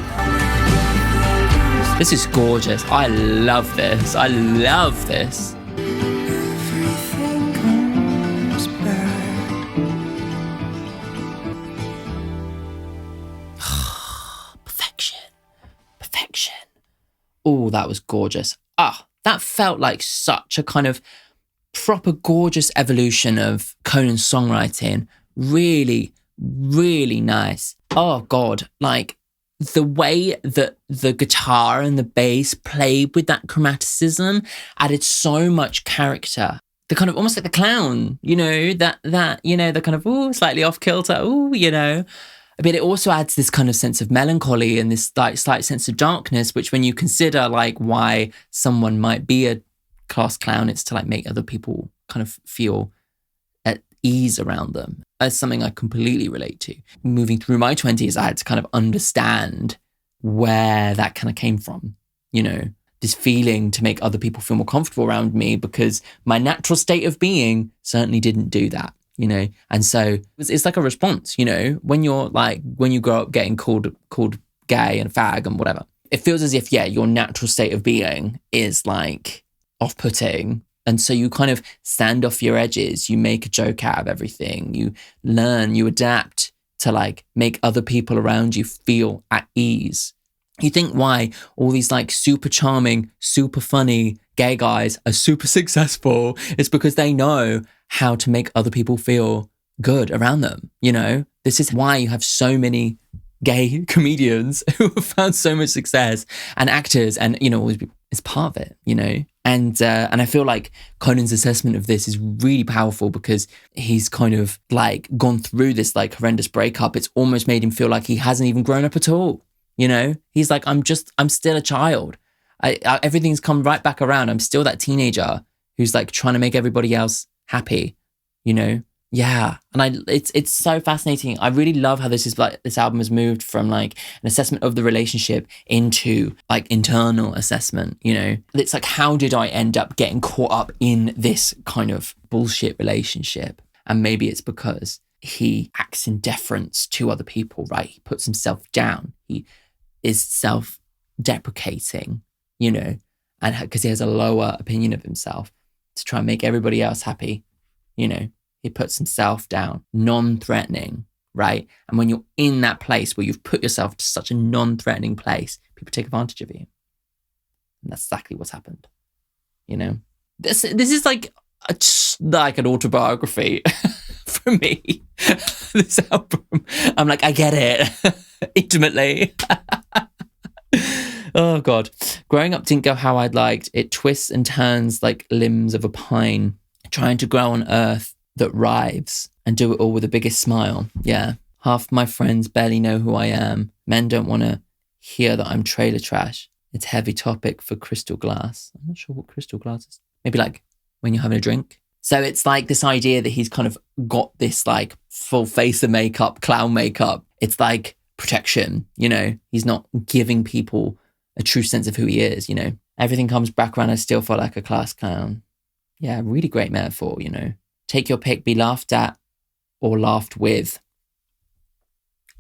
This is gorgeous. I love this. I love this. Everything comes back. Perfection. Perfection. Oh, that was gorgeous. That felt like such a kind of proper gorgeous evolution of Conan's songwriting. Really, really nice. Oh, God. Like, the way that the guitar and the bass played with that chromaticism added so much character. The kind of, almost like the clown, you know, that you know, the kind of, ooh, slightly off kilter, ooh, you know. But it also adds this kind of sense of melancholy and this like slight sense of darkness, which when you consider like why someone might be a class clown, it's to like make other people kind of feel at ease around them. That's something I completely relate to. Moving through my 20s, I had to kind of understand where that kind of came from, you know, this feeling to make other people feel more comfortable around me, because my natural state of being certainly didn't do that, you know? And so it's like a response, you know, when you grow up getting called gay and fag and whatever, it feels as if, yeah, your natural state of being is like off-putting. And so you kind of stand off your edges, you make a joke out of everything, you learn, you adapt to like make other people around you feel at ease. You think why all these like super charming, super funny gay guys are super successful? It's because they know how to make other people feel good around them, you know? This is why you have so many gay comedians who have found so much success, and actors, and, you know, it's part of it, you know? And I feel like Conan's assessment of this is really powerful, because he's kind of like gone through this like horrendous breakup. It's almost made him feel like he hasn't even grown up at all. You know, he's like, I'm still a child. Everything's come right back around. I'm still that teenager who's like trying to make everybody else happy, you know? Yeah. And it's so fascinating. I really love how this album has moved from like an assessment of the relationship into like internal assessment, you know? It's like, how did I end up getting caught up in this kind of bullshit relationship? And maybe it's because he acts in deference to other people, right? He puts himself down. He is self-deprecating, you know, and because he has a lower opinion of himself to try and make everybody else happy, you know. He puts himself down, non-threatening, right? And when you're in that place where you've put yourself to such a non-threatening place, people take advantage of you. And that's exactly what's happened, you know. This is like an autobiography for me. This album, I'm like, I get it intimately. Oh God, growing up didn't go how I'd liked. It twists and turns like limbs of a pine, trying to grow on earth that writhes, and do it all with the biggest smile. Yeah, half my friends barely know who I am. Men don't want to hear that I'm trailer trash. It's a heavy topic for crystal glass. I'm not sure what crystal glass is. Maybe like when you're having a drink. So it's like this idea that he's kind of got this like full face of makeup, clown makeup. It's like protection, you know. He's not giving people a true sense of who he is, you know. Everything comes back around. I still feel like a class clown. Yeah, really great metaphor, you know. Take your pick, be laughed at or laughed with.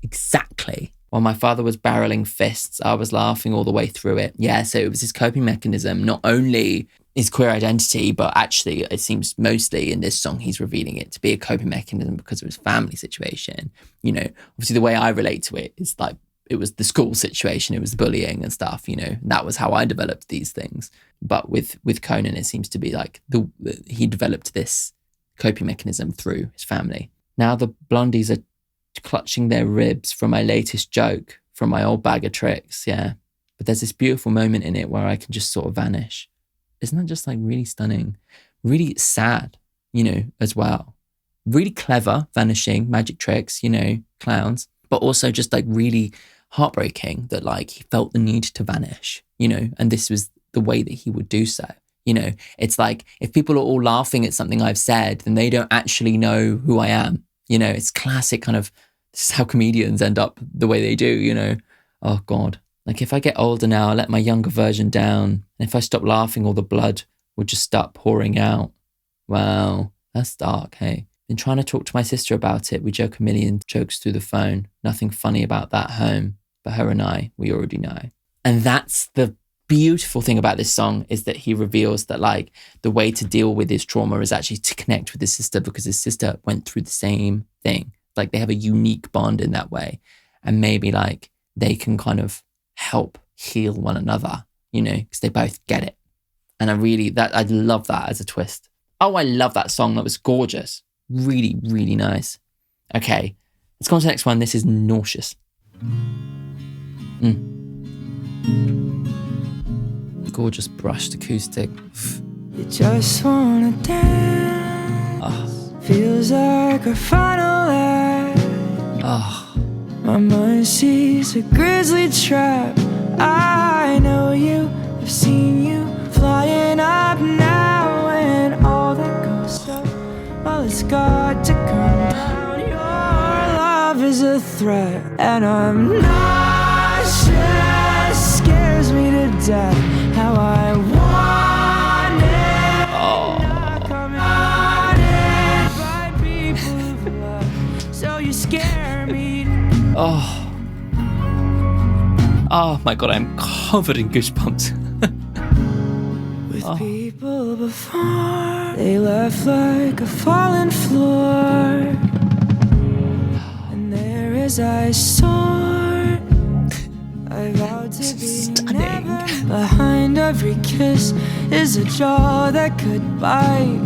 Exactly. While my father was barreling fists, I was laughing all the way through it. Yeah, so it was his coping mechanism, not only his queer identity, but actually it seems mostly in this song he's revealing it to be a coping mechanism because of his family situation. You know, obviously the way I relate to it is like, it was the school situation, it was the bullying and stuff, you know, that was how I developed these things. But with Conan, it seems to be like he developed this coping mechanism through his family. Now the blondies are clutching their ribs from my latest joke, from my old bag of tricks, yeah. But there's this beautiful moment in it where I can just sort of vanish. Isn't that just like really stunning? Really sad, you know, as well. Really clever, vanishing, magic tricks, you know, clowns. But also just like really heartbreaking that like he felt the need to vanish, you know, and this was the way that he would do so. You know, it's like if people are all laughing at something I've said, then they don't actually know who I am. You know, it's classic kind of, this is how comedians end up the way they do, you know. Oh God. Like if I get older now, I let my younger version down. And if I stop laughing, all the blood would just start pouring out. Wow, that's dark, hey. Been trying to talk to my sister about it. We joke a million jokes through the phone. Nothing funny about that home. But her and I, we already know. And that's the beautiful thing about this song, is that he reveals that like the way to deal with his trauma is actually to connect with his sister, because his sister went through the same thing. Like they have a unique bond in that way. And maybe like they can kind of help heal one another, you know, because they both get it. And I love that as a twist. Oh, I love that song. That was gorgeous. Really, really nice. Okay, let's go on to the next one. This is Nauseous. Gorgeous brushed acoustic. You just wanna dance. Feels like a final act. Oh. My mercy's a grisly trap. I know you, I've seen you flying up now, and all that goes up, well, it's got to come down. Your love is a threat, and I'm nauseous. Scares me to death how I want it. Not coming on it by people who've left, so you scare me. Oh my god, I'm covered in goosebumps. With people before, they left like a fallen floor, and there as I soar, I vowed to be never. Behind every kiss is a jaw that could bite,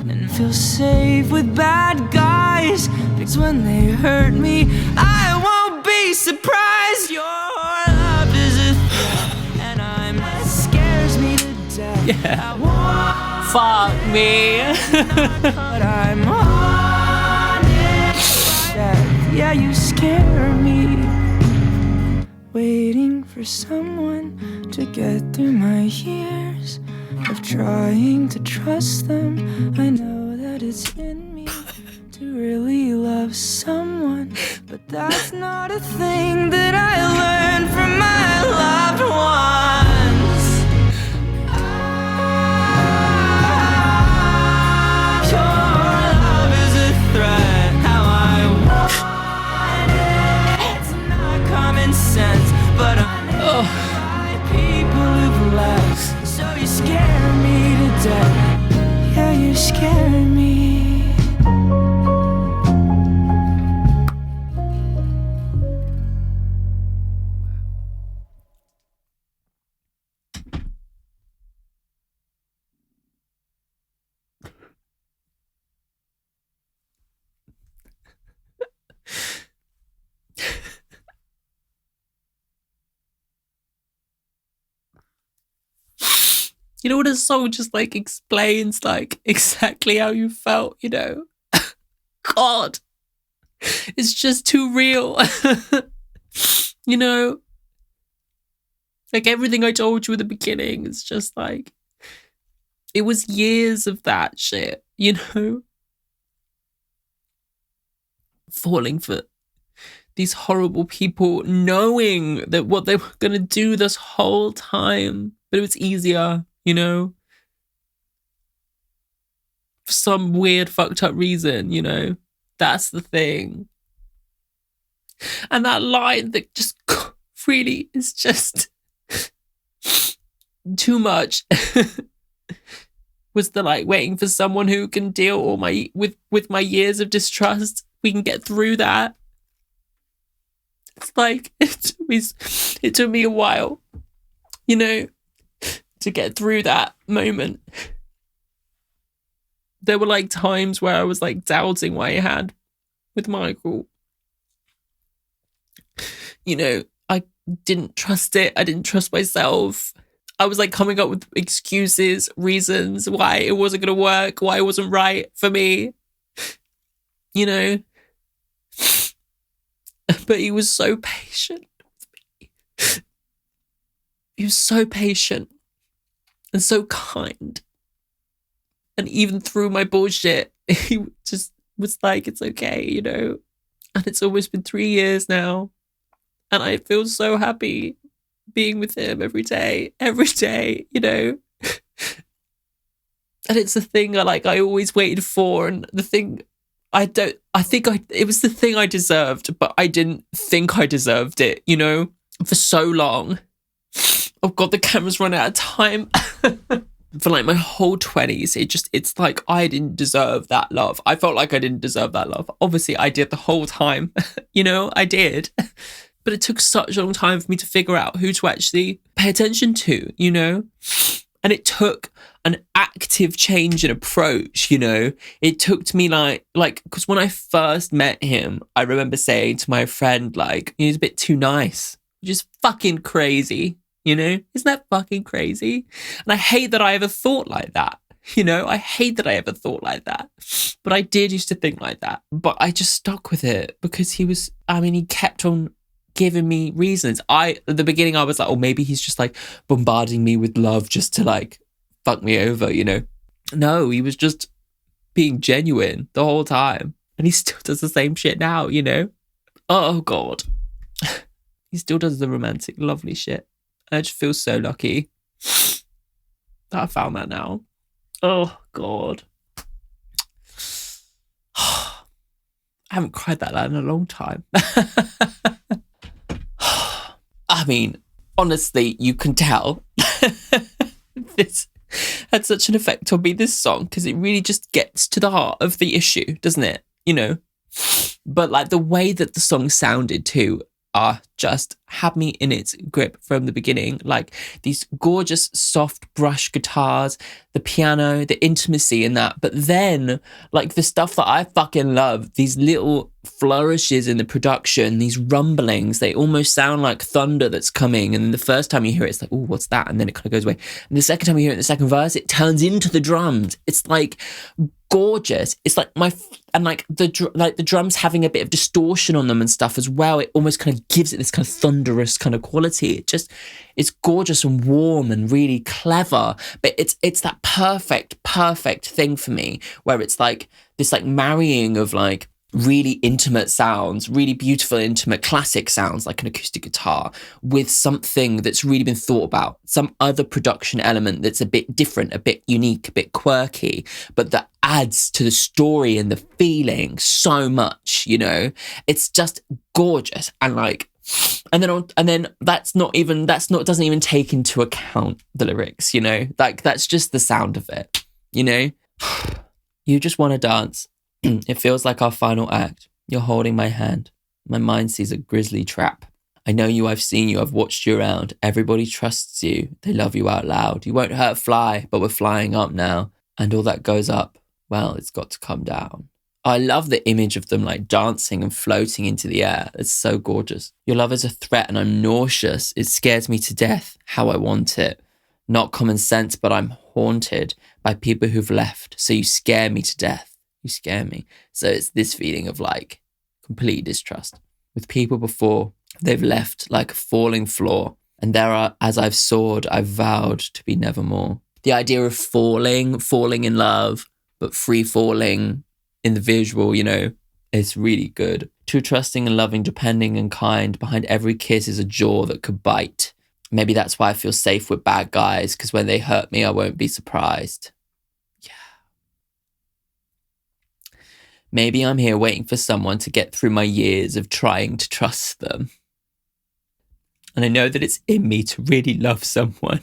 and feel safe with bad guys, because when they hurt me, I won't be surprised. Your love is a threat, and it scares me to death. Yeah. I want Fuck me. but I'm haunted by death. Yeah, you scare me. Waiting for someone to get through my years of trying to trust them. I know that it's in me to really love someone, but that's not a thing that I learned from my loved ones. Your love is a threat, how I want it. It's not common sense, but I know people who've left, so you scare me to death. Yeah, you scare me. You know what a song just like explains like exactly how you felt, you know? God, it's just too real. You know, like everything I told you at the beginning, it's just like, it was years of that shit, you know? Falling for these horrible people, knowing that what they were going to do this whole time, but it was easier, you know? For some weird fucked up reason, you know? That's the thing. And that line that just really is just too much was the like waiting for someone who can deal all my with my years of distrust. We can get through that. It's like it took me a while, you know, to get through that moment. There were like times where I was like doubting what I had with Michael. You know, I didn't trust it. I didn't trust myself. I was like coming up with excuses, reasons why it wasn't going to work, why it wasn't right for me. You know? But he was so patient with me. He was so patient and so kind. And even through my bullshit, he just was like, it's okay, you know? And it's almost been 3 years now. And I feel so happy being with him every day, you know? And it's the thing I always waited for, and the thing it was the thing I deserved, but I didn't think I deserved it, you know, for so long. Oh God, the camera's run out of time. For like my whole 20s, it's like I didn't deserve that love. I felt like I didn't deserve that love. Obviously, I did the whole time, you know, I did. But it took such a long time for me to figure out who to actually pay attention to, you know? And it took an active change in approach, you know? It took me like, because when I first met him, I remember saying to my friend, like, he's a bit too nice, which is fucking crazy, you know? Isn't that fucking crazy? And I hate that I ever thought like that, you know? I hate that I ever thought like that. But I did used to think like that. But I just stuck with it because he kept on giving me reasons. At the beginning, I was like, oh, maybe he's just like bombarding me with love just to like fuck me over, you know? No, he was just being genuine the whole time. And he still does the same shit now, you know? Oh, God. He still does the romantic, lovely shit. I just feel so lucky that I found that now. Oh, God. I haven't cried that loud in a long time. I mean, honestly, you can tell this had such an effect on me, this song, because it really just gets to the heart of the issue, doesn't it? You know? But like the way that the song sounded too, just had me in its grip from the beginning. Like these gorgeous soft brush guitars, the piano, the intimacy in that. But then like the stuff that I fucking love, these little flourishes in the production, these rumblings, they almost sound like thunder that's coming. And the first time you hear it, it's like, oh, what's that? And then it kind of goes away. And the second time you hear it in the second verse, it turns into the drums. It's like gorgeous. It's like the drums having a bit of distortion on them and stuff as well. It almost kind of gives it this kind of thunderous kind of quality. It's gorgeous and warm and really clever, but it's that perfect thing for me where it's like this like marrying of like really intimate sounds, really beautiful, intimate, classic sounds like an acoustic guitar with something that's really been thought about, some other production element that's a bit different, a bit unique, a bit quirky, but that adds to the story and the feeling so much, you know? It's just gorgeous. And like, and then doesn't even take into account the lyrics, you know? Like that's just the sound of it, you know? You just want to dance. It feels like our final act. You're holding my hand. My mind sees a grisly trap. I know you, I've seen you, I've watched you around. Everybody trusts you. They love you out loud. You won't hurt a fly, but we're flying up now. And all that goes up, well, it's got to come down. I love the image of them like dancing and floating into the air. It's so gorgeous. Your love is a threat and I'm nauseous. It scares me to death how I want it. Not common sense, but I'm haunted by people who've left. So you scare me to death. You scare me. So it's this feeling of like complete distrust. With people before, they've left like a falling floor. And there are, as I've soared, I've vowed to be nevermore. The idea of falling in love, but free falling in the visual, you know, it's really good. Too trusting and loving, depending and kind. Behind every kiss is a jaw that could bite. Maybe that's why I feel safe with bad guys, because when they hurt me, I won't be surprised. Maybe I'm here waiting for someone to get through my years of trying to trust them. And I know that it's in me to really love someone.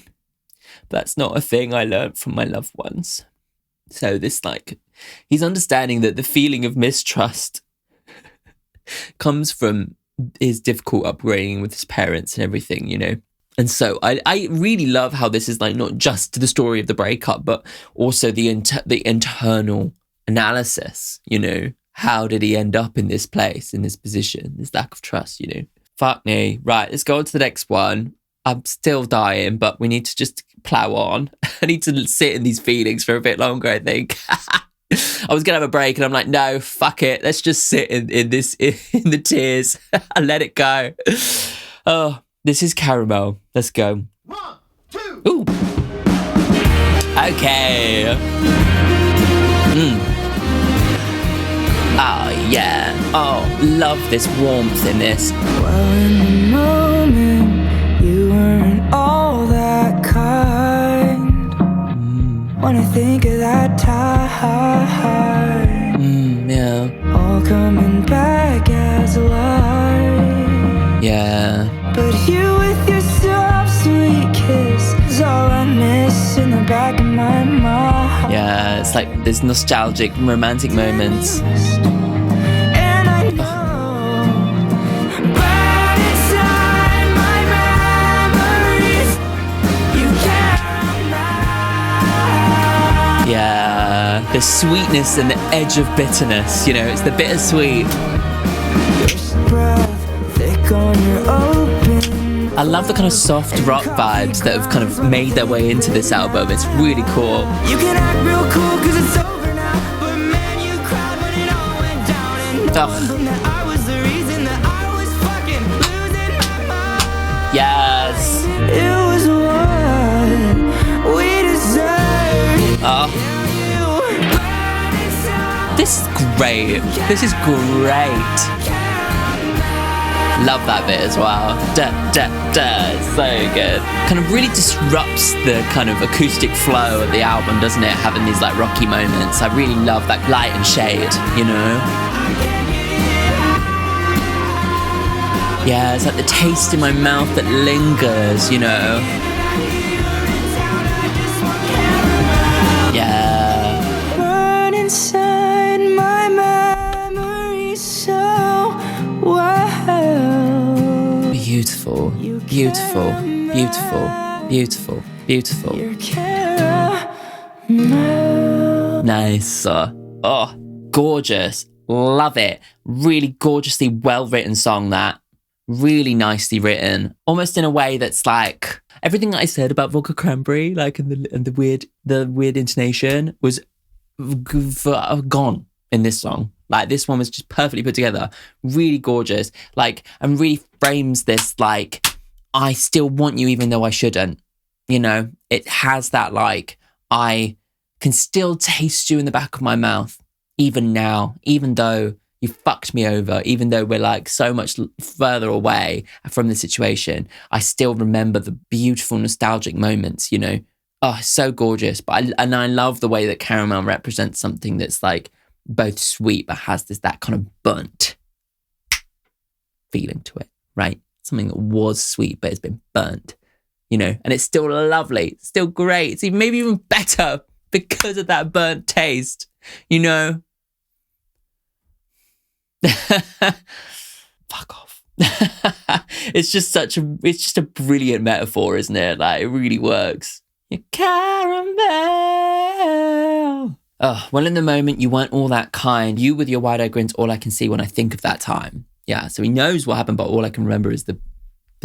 But that's not a thing I learned from my loved ones. So this like, he's understanding that the feeling of mistrust comes from his difficult upbringing with his parents and everything, you know. And so I really love how this is like not just the story of the breakup, but also the internal analysis, you know. How did he end up in this place, in this position, this lack of trust, you know? Fuck me. Right, let's go on to the next one. I'm still dying, but we need to just plow on. I need to sit in these feelings for a bit longer, I think. I was going to have a break and I'm like, no, fuck it. Let's just sit in the tears and let it go. Oh, this is Caramel. Let's go. 1, 2. Ooh. Okay. Oh, yeah. Oh, love this warmth in this. Well, in the moment, you weren't all that kind. When I think of that time, Yeah. all coming back as alive. Yeah. But you with your soft, sweet kiss is all I miss in the back of my mind. Yeah, it's like this nostalgic, romantic moments. And I know, but inside my memories, you can't lie. Yeah, the sweetness and the edge of bitterness, you know, it's the bittersweet. Your breath thick on your open. I love the kind of soft rock vibes that have kind of made their way into this album. It's really cool. You can act real cool 'cause it's over now, but man, you cried when it all went down. And Ugh. knowing that I was the reason that I was fucking losing This is great. This is great. Love that bit as well. Da, da, da. It's so good. Kind of really disrupts the kind of acoustic flow of the album, doesn't it? Having these like rocky moments. I really love that light and shade, you know? Yeah, it's like the taste in my mouth that lingers, you know? Yeah. Burn inside my memory so well. Beautiful, beautiful, beautiful, beautiful, beautiful. Your caramel. Nice. Oh, gorgeous. Love it. Really gorgeously well-written song, that. Really nicely written. Almost in a way that's like everything that I said about Vodka Cranberry, like in the weird intonation was gone in this song. Like this one was just perfectly put together. Really gorgeous. Like, and really frames this like, I still want you even though I shouldn't. You know, it has that like, I can still taste you in the back of my mouth, even now, even though you fucked me over, even though we're like so much further away from the situation. I still remember the beautiful nostalgic moments, you know. Oh, so gorgeous. But I love the way that caramel represents something that's like both sweet but has that kind of burnt feeling to it, right? Something that was sweet but it's been burnt, you know, and it's still lovely, it's still great. It's maybe even better because of that burnt taste, you know. Fuck off. It's just a brilliant metaphor, isn't it? Like, it really works. Your caramel. Oh, well, in the moment, you weren't all that kind. You with your wide-eyed grin's all I can see when I think of that time. Yeah, so he knows what happened, but all I can remember is the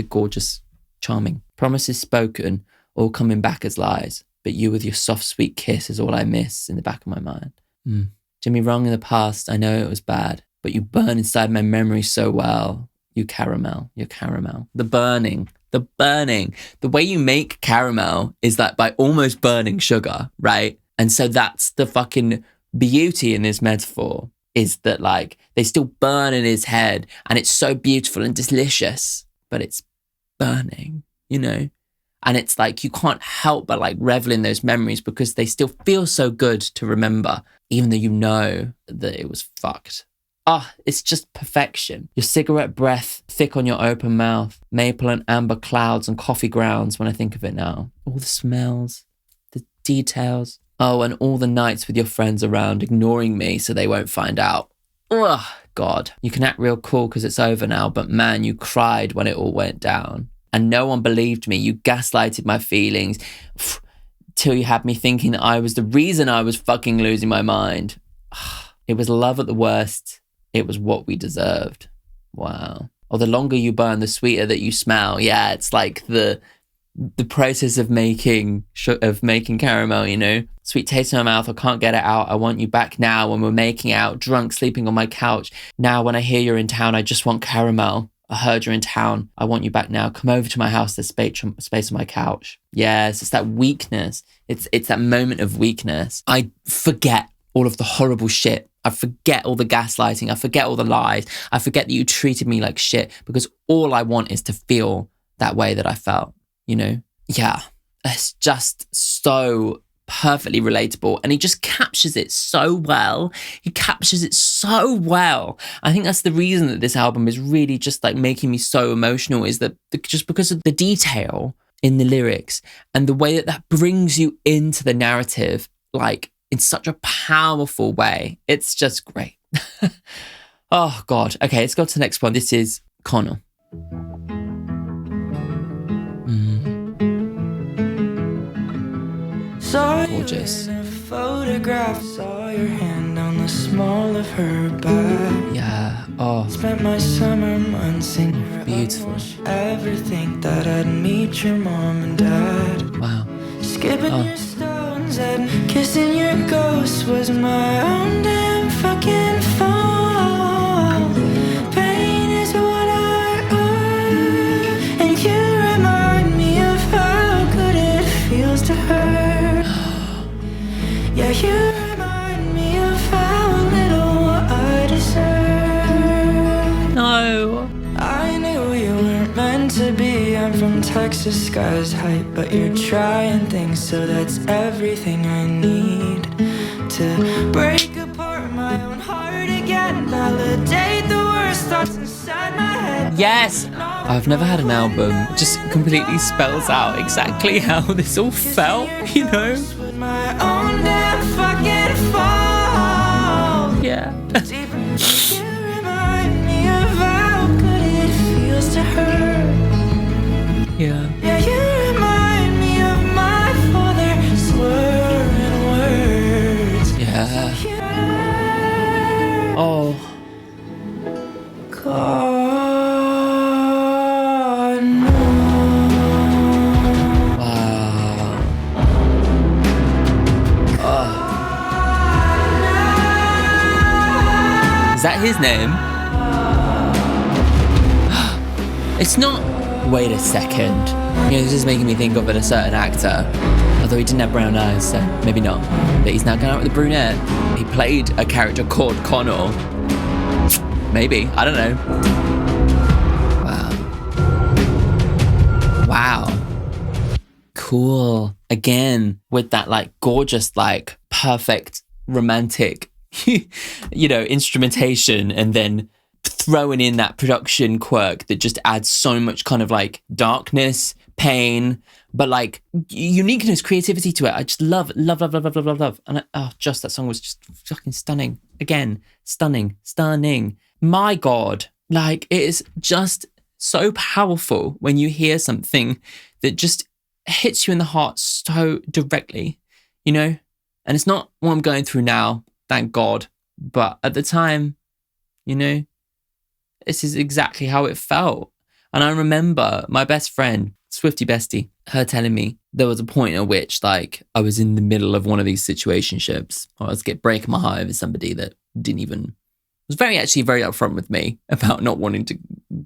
gorgeous, charming promises spoken, all coming back as lies. But you with your soft, sweet kiss is all I miss in the back of my mind. Did me wrong in the past, I know it was bad. But you burn inside my memory so well. You caramel, your caramel. The burning. The way you make caramel is that by almost burning sugar, right? And so that's the fucking beauty in this metaphor, is that like they still burn in his head and it's so beautiful and delicious, but it's burning, you know? And it's like you can't help but like revel in those memories because they still feel so good to remember, even though you know that it was fucked. It's just perfection. Your cigarette breath thick on your open mouth, maple and amber clouds and coffee grounds when I think of it now. All the smells, the details. Oh, and all the nights with your friends around ignoring me so they won't find out. Ugh, God. You can act real cool because it's over now, but man, you cried when it all went down. And no one believed me. You gaslighted my feelings till you had me thinking that I was the reason I was fucking losing my mind. It was love at the worst. It was what we deserved. Wow. Or the longer you burn, the sweeter that you smell. Yeah, it's like the process of making caramel, you know? Sweet taste in my mouth, I can't get it out. I want you back now when we're making out, drunk, sleeping on my couch. Now when I hear you're in town, I just want caramel. I heard you're in town. I want you back now. Come over to my house. There's space on my couch. Yes, it's that weakness. It's that moment of weakness. I forget all of the horrible shit. I forget all the gaslighting. I forget all the lies. I forget that you treated me like shit because all I want is to feel that way that I felt, you know? Yeah, it's just so perfectly relatable. And he just captures it so well. He captures it so well. I think that's the reason that this album is really just like making me so emotional, is that just because of the detail in the lyrics and the way that brings you into the narrative, like, in such a powerful way. It's just great. Oh, God. Okay, let's go to the next one. This is Conan. Gorgeous. In a photograph, saw your hand on the small of her back. Yeah. Oh. Spent my summer months in your beautiful. Ever think that I'd meet your mom and dad? Wow. Skipping your stones and kissing your ghost was my own damn fucking fault. Pain is what I are, and you remind me of how good it feels to hurt. Yeah, you remind me of how little Texas sky's height, but you're trying things, so that's everything I need to break apart my own heart again, validate the worst thoughts inside my head. Yes! I've never had an album that just completely spells out exactly how this all felt, you know? With my own damn fucking fault. Yeah. You remind me of how good it feels to hurt. Yeah. Yeah, you remind me of my father slurring words. Yeah. Oh. God, no. Wow. Is that his name? It's not. Wait a second. You know, this is making me think of a certain actor. Although he didn't have brown eyes, so maybe not. But he's now going out with a brunette. He played a character called Conan. Maybe. I don't know. Wow. Wow. Cool. Again, with that like gorgeous, like perfect romantic, you know, instrumentation, and then throwing in that production quirk that just adds so much kind of like darkness, pain, but like uniqueness, creativity to it. I just love. And just that song was just fucking stunning. Again, stunning. My God, like it is just so powerful when you hear something that just hits you in the heart so directly, you know? And it's not what I'm going through now, thank God. But at the time, you know, this is exactly how it felt. And I remember my best friend, Swifty Bestie, her telling me there was a point at which like I was in the middle of one of these situationships. I was breaking my heart over somebody that was very upfront with me about not wanting to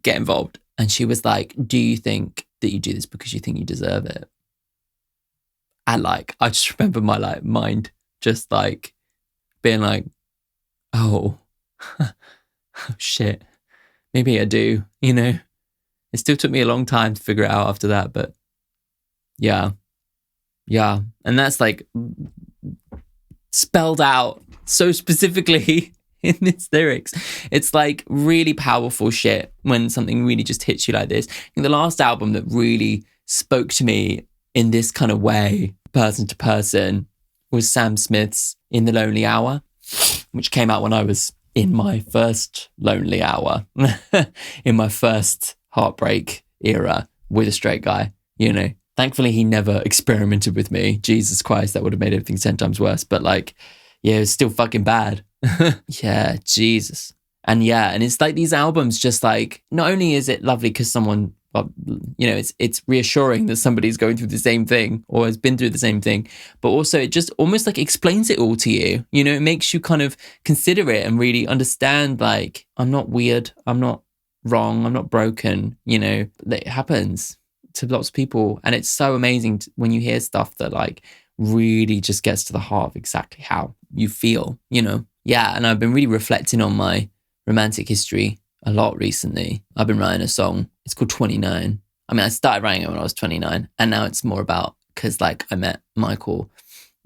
get involved. And she was like, do you think that you do this because you think you deserve it? And like, I just remember my like mind just like being like, oh, shit, maybe I do, you know? It still took me a long time to figure it out after that, but yeah. And that's like spelled out so specifically in this lyrics. It's like really powerful shit when something really just hits you like this. I think the last album that really spoke to me in this kind of way, person to person, was Sam Smith's In the Lonely Hour, which came out when I was in my first lonely hour, in my first heartbreak era with a straight guy, you know. Thankfully, he never experimented with me. Jesus Christ, that would have made everything 10 times worse. But like, yeah, it was still fucking bad. Yeah, Jesus. And it's like these albums just like, not only is it lovely because someone, well, you know, it's reassuring that somebody's going through the same thing or has been through the same thing, but also it just almost like explains it all to you. You know, it makes you kind of consider it and really understand like, I'm not weird, I'm not wrong, I'm not broken, you know, that happens to lots of people. And it's so amazing when you hear stuff that like really just gets to the heart of exactly how you feel, you know? Yeah, and I've been really reflecting on my romantic history a lot recently. I've been writing a song. It's called 29. I mean, I started writing it when I was 29, and now it's more about, because like I met Michael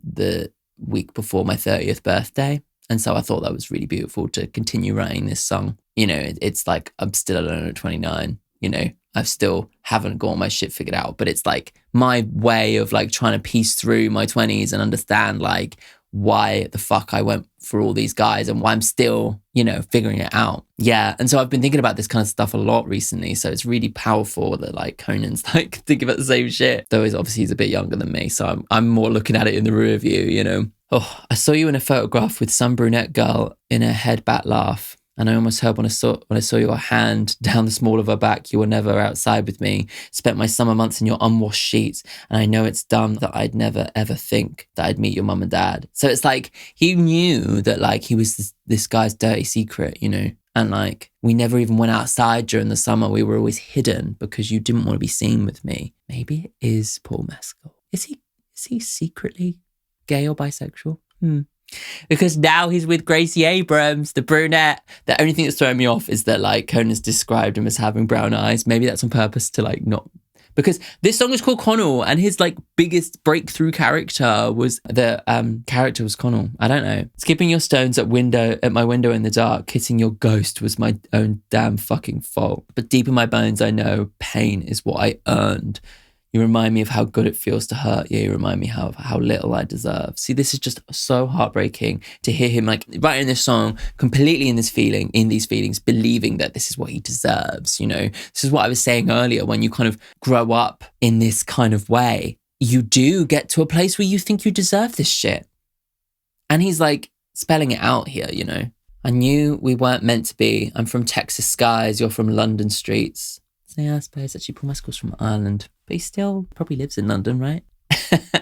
the week before my 30th birthday. And so I thought that was really beautiful to continue writing this song. You know, it's like I'm still alone at 29, you know, I still haven't got my shit figured out, but it's like my way of like trying to piece through my 20s and understand like why the fuck I went for all these guys and why I'm still, you know, figuring it out. Yeah. And so I've been thinking about this kind of stuff a lot recently. So it's really powerful that like Conan's like thinking about the same shit, though he's a bit younger than me. So I'm more looking at it in the rear view, you know. Oh, I saw you in a photograph with some brunette girl in a head bat laugh. And I almost heard when I saw your hand down the small of her back, you were never outside with me. Spent my summer months in your unwashed sheets. And I know it's dumb that I'd never, ever think that I'd meet your mum and dad. So it's like, he knew that like he was this guy's dirty secret, you know? And like, we never even went outside during the summer. We were always hidden because you didn't want to be seen with me. Maybe it is Paul Mescal. Is he secretly gay or bisexual? Because now he's with Gracie Abrams, the brunette. The only thing that's throwing me off is that like Conan's described him as having brown eyes. Maybe that's on purpose to like not Because this song is called Conan, and his like biggest breakthrough character was character was Conan. I don't know. Skipping your stones at my window in the dark, kissing your ghost was my own damn fucking fault. But deep in my bones, I know pain is what I earned. You remind me of how good it feels to hurt. Yeah, you remind me how little I deserve. See, this is just so heartbreaking to hear him like writing this song completely in these feelings, believing that this is what he deserves. You know, this is what I was saying earlier. When you kind of grow up in this kind of way, you do get to a place where you think you deserve this shit. And he's like spelling it out here, you know. I knew we weren't meant to be. I'm from Texas skies. You're from London streets. So yeah, I suppose actually Paul Mescal's from Ireland, but he still probably lives in London, right?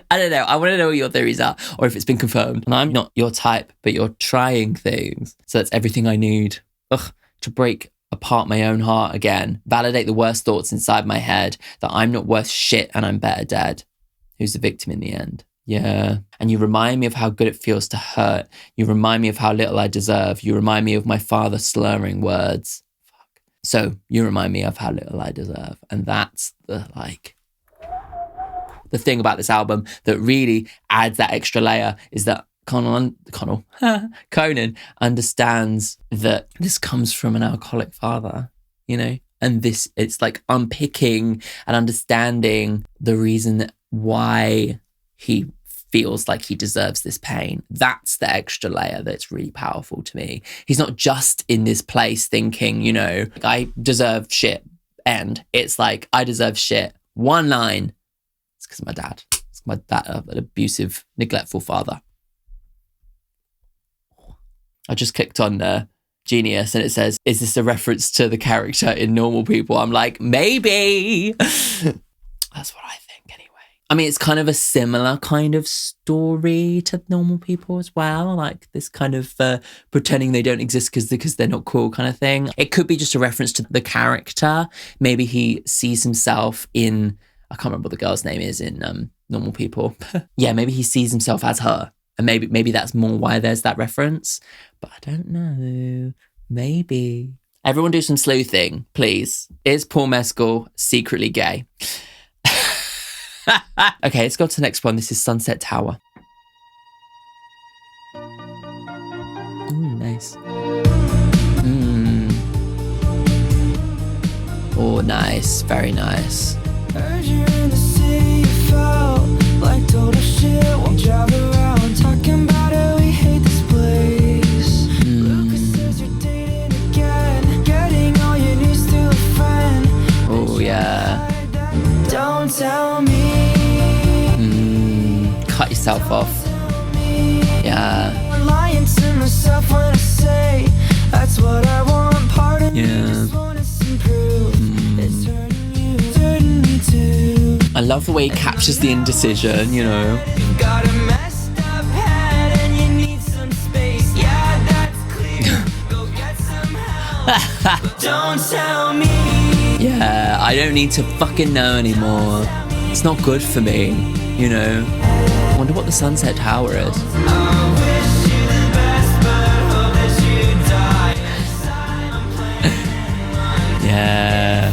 I don't know. I want to know what your theories are, or if it's been confirmed. And I'm not your type, but you're trying things. So that's everything I need. To break apart my own heart again. Validate the worst thoughts inside my head, that I'm not worth shit and I'm better dead. Who's the victim in the end? Yeah. And you remind me of how good it feels to hurt. You remind me of how little I deserve. You remind me of my father slurring words. So you remind me of how little I deserve. And that's the thing about this album that really adds that extra layer is that Conan understands that this comes from an alcoholic father, you know? And it's like unpicking and understanding the reason why he feels like he deserves this pain. That's the extra layer that's really powerful to me. He's not just in this place thinking, you know, I deserve shit. And it's like, I deserve shit. One line. It's because of my dad. It's my dad, an abusive, neglectful father. I just clicked on Genius and it says, is this a reference to the character in Normal People? I'm like, maybe. That's what I think anyway. I mean, it's kind of a similar kind of story to Normal People as well. Like this kind of pretending they don't exist because they're not cool kind of thing. It could be just a reference to the character. Maybe he sees himself in, I can't remember what the girl's name is in Normal People. Yeah, maybe he sees himself as her. And maybe that's more why there's that reference. But I don't know. Maybe. Everyone do some sleuthing, please. Is Paul Mescal secretly gay? Okay, let's go to the next one. This is Sunset Tower. Ooh, nice. Oh, nice. Very nice. Heard you're in the city, you felt like total shit. Won't drive around talking about it, we hate this place. Lucas says you're dating again, getting all your news through a friend. Oh, yeah. Don't tell me. Cut yourself off. Yeah. I'm lying to myself when I say that's what I want. Part of me just wants to improve. It's turning me to. I love the way he captures the indecision, you know. You've got a messed up head and you need some space. Yeah, that's clear. Go get some help. But don't tell me. Yeah, I don't need to fucking know anymore. It's not good for me, you know. I wonder what the Sunset Tower is. I wish you the best, but hope that you die. Yeah.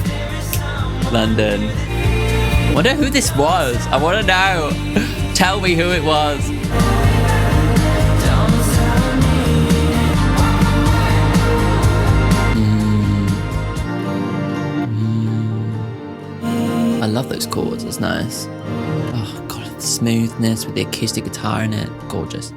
London. I wonder who this was. I want to know. Tell me who it was. I love those chords. It's nice. Oh, God, the smoothness with the acoustic guitar in it. Gorgeous.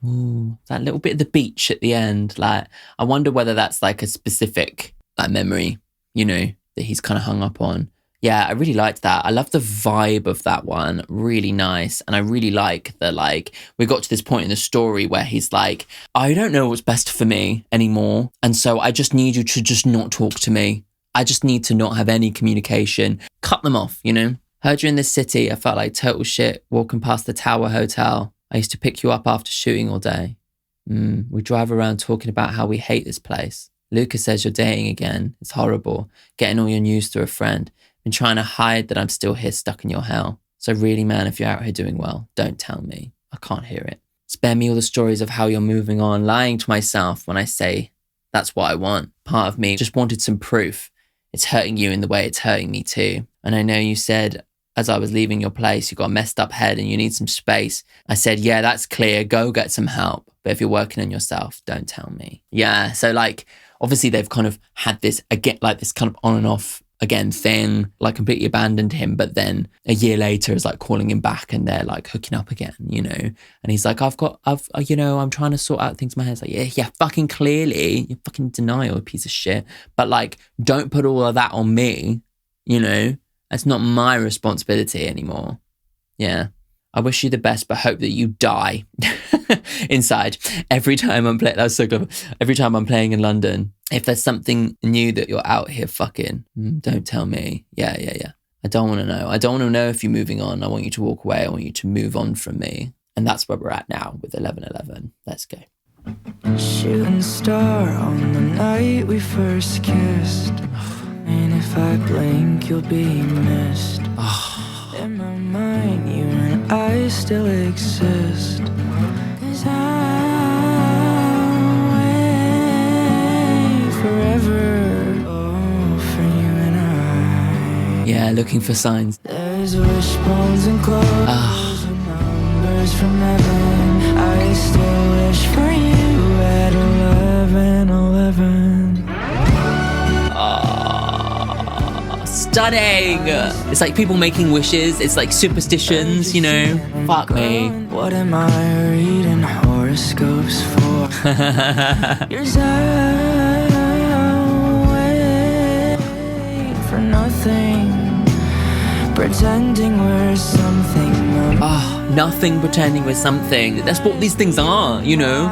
Ooh, that little bit of the beach at the end. Like, I wonder whether that's like a specific memory, you know, that he's kind of hung up on. Yeah, I really liked that. I love the vibe of that one. Really nice. And I really like that, like, we got to this point in the story where he's like, I don't know what's best for me anymore. And so I just need you to just not talk to me. I just need to not have any communication. Cut them off, you know? Heard you in this city. I felt like total shit walking past the Tower Hotel. I used to pick you up after shooting all day. We drive around talking about how we hate this place. Lucas says you're dating again. It's horrible. Getting all your news through a friend. Been trying to hide that I'm still here stuck in your hell. So really, man, if you're out here doing well, don't tell me. I can't hear it. Spare me all the stories of how you're moving on, lying to myself when I say that's what I want. Part of me just wanted some proof it's hurting you in the way it's hurting me too. And I know you said, as I was leaving your place, you got a messed up head and you need some space. I said, yeah, that's clear. Go get some help. But if you're working on yourself, don't tell me. Yeah. So like, obviously they've kind of had this again, like this kind of on and off again thing, like completely abandoned him. But then a year later is like calling him back and they're like hooking up again, you know? And he's like, I'm trying to sort out things in my head. It's like, yeah, fucking clearly, you're fucking denial, you piece of shit. But like, don't put all of that on me, you know? That's not my responsibility anymore. Yeah. I wish you the best, but hope that you die inside. Every time I'm playing, that was so clever. Every time I'm playing in London, if there's something new that you're out here fucking, don't tell me. Yeah. I don't want to know. I don't want to know if you're moving on. I want you to walk away. I want you to move on from me. And that's where we're at now with 11:11. Let's go. Shooting star on the night we first kissed. And if I blink, you'll be missed. In my mind, you and I still exist. 'Cause I'll wait forever. Oh, for you and I. Yeah, looking for signs. There's wishbones and clovers and numbers from heaven. I still wish for you at 11:11. Stunning. It's like people making wishes. It's like superstitions, you know. Fuck me. What am I reading horoscopes for? Yours wait for nothing, pretending we're something. Nothing pretending we're something. That's what these things are, you know.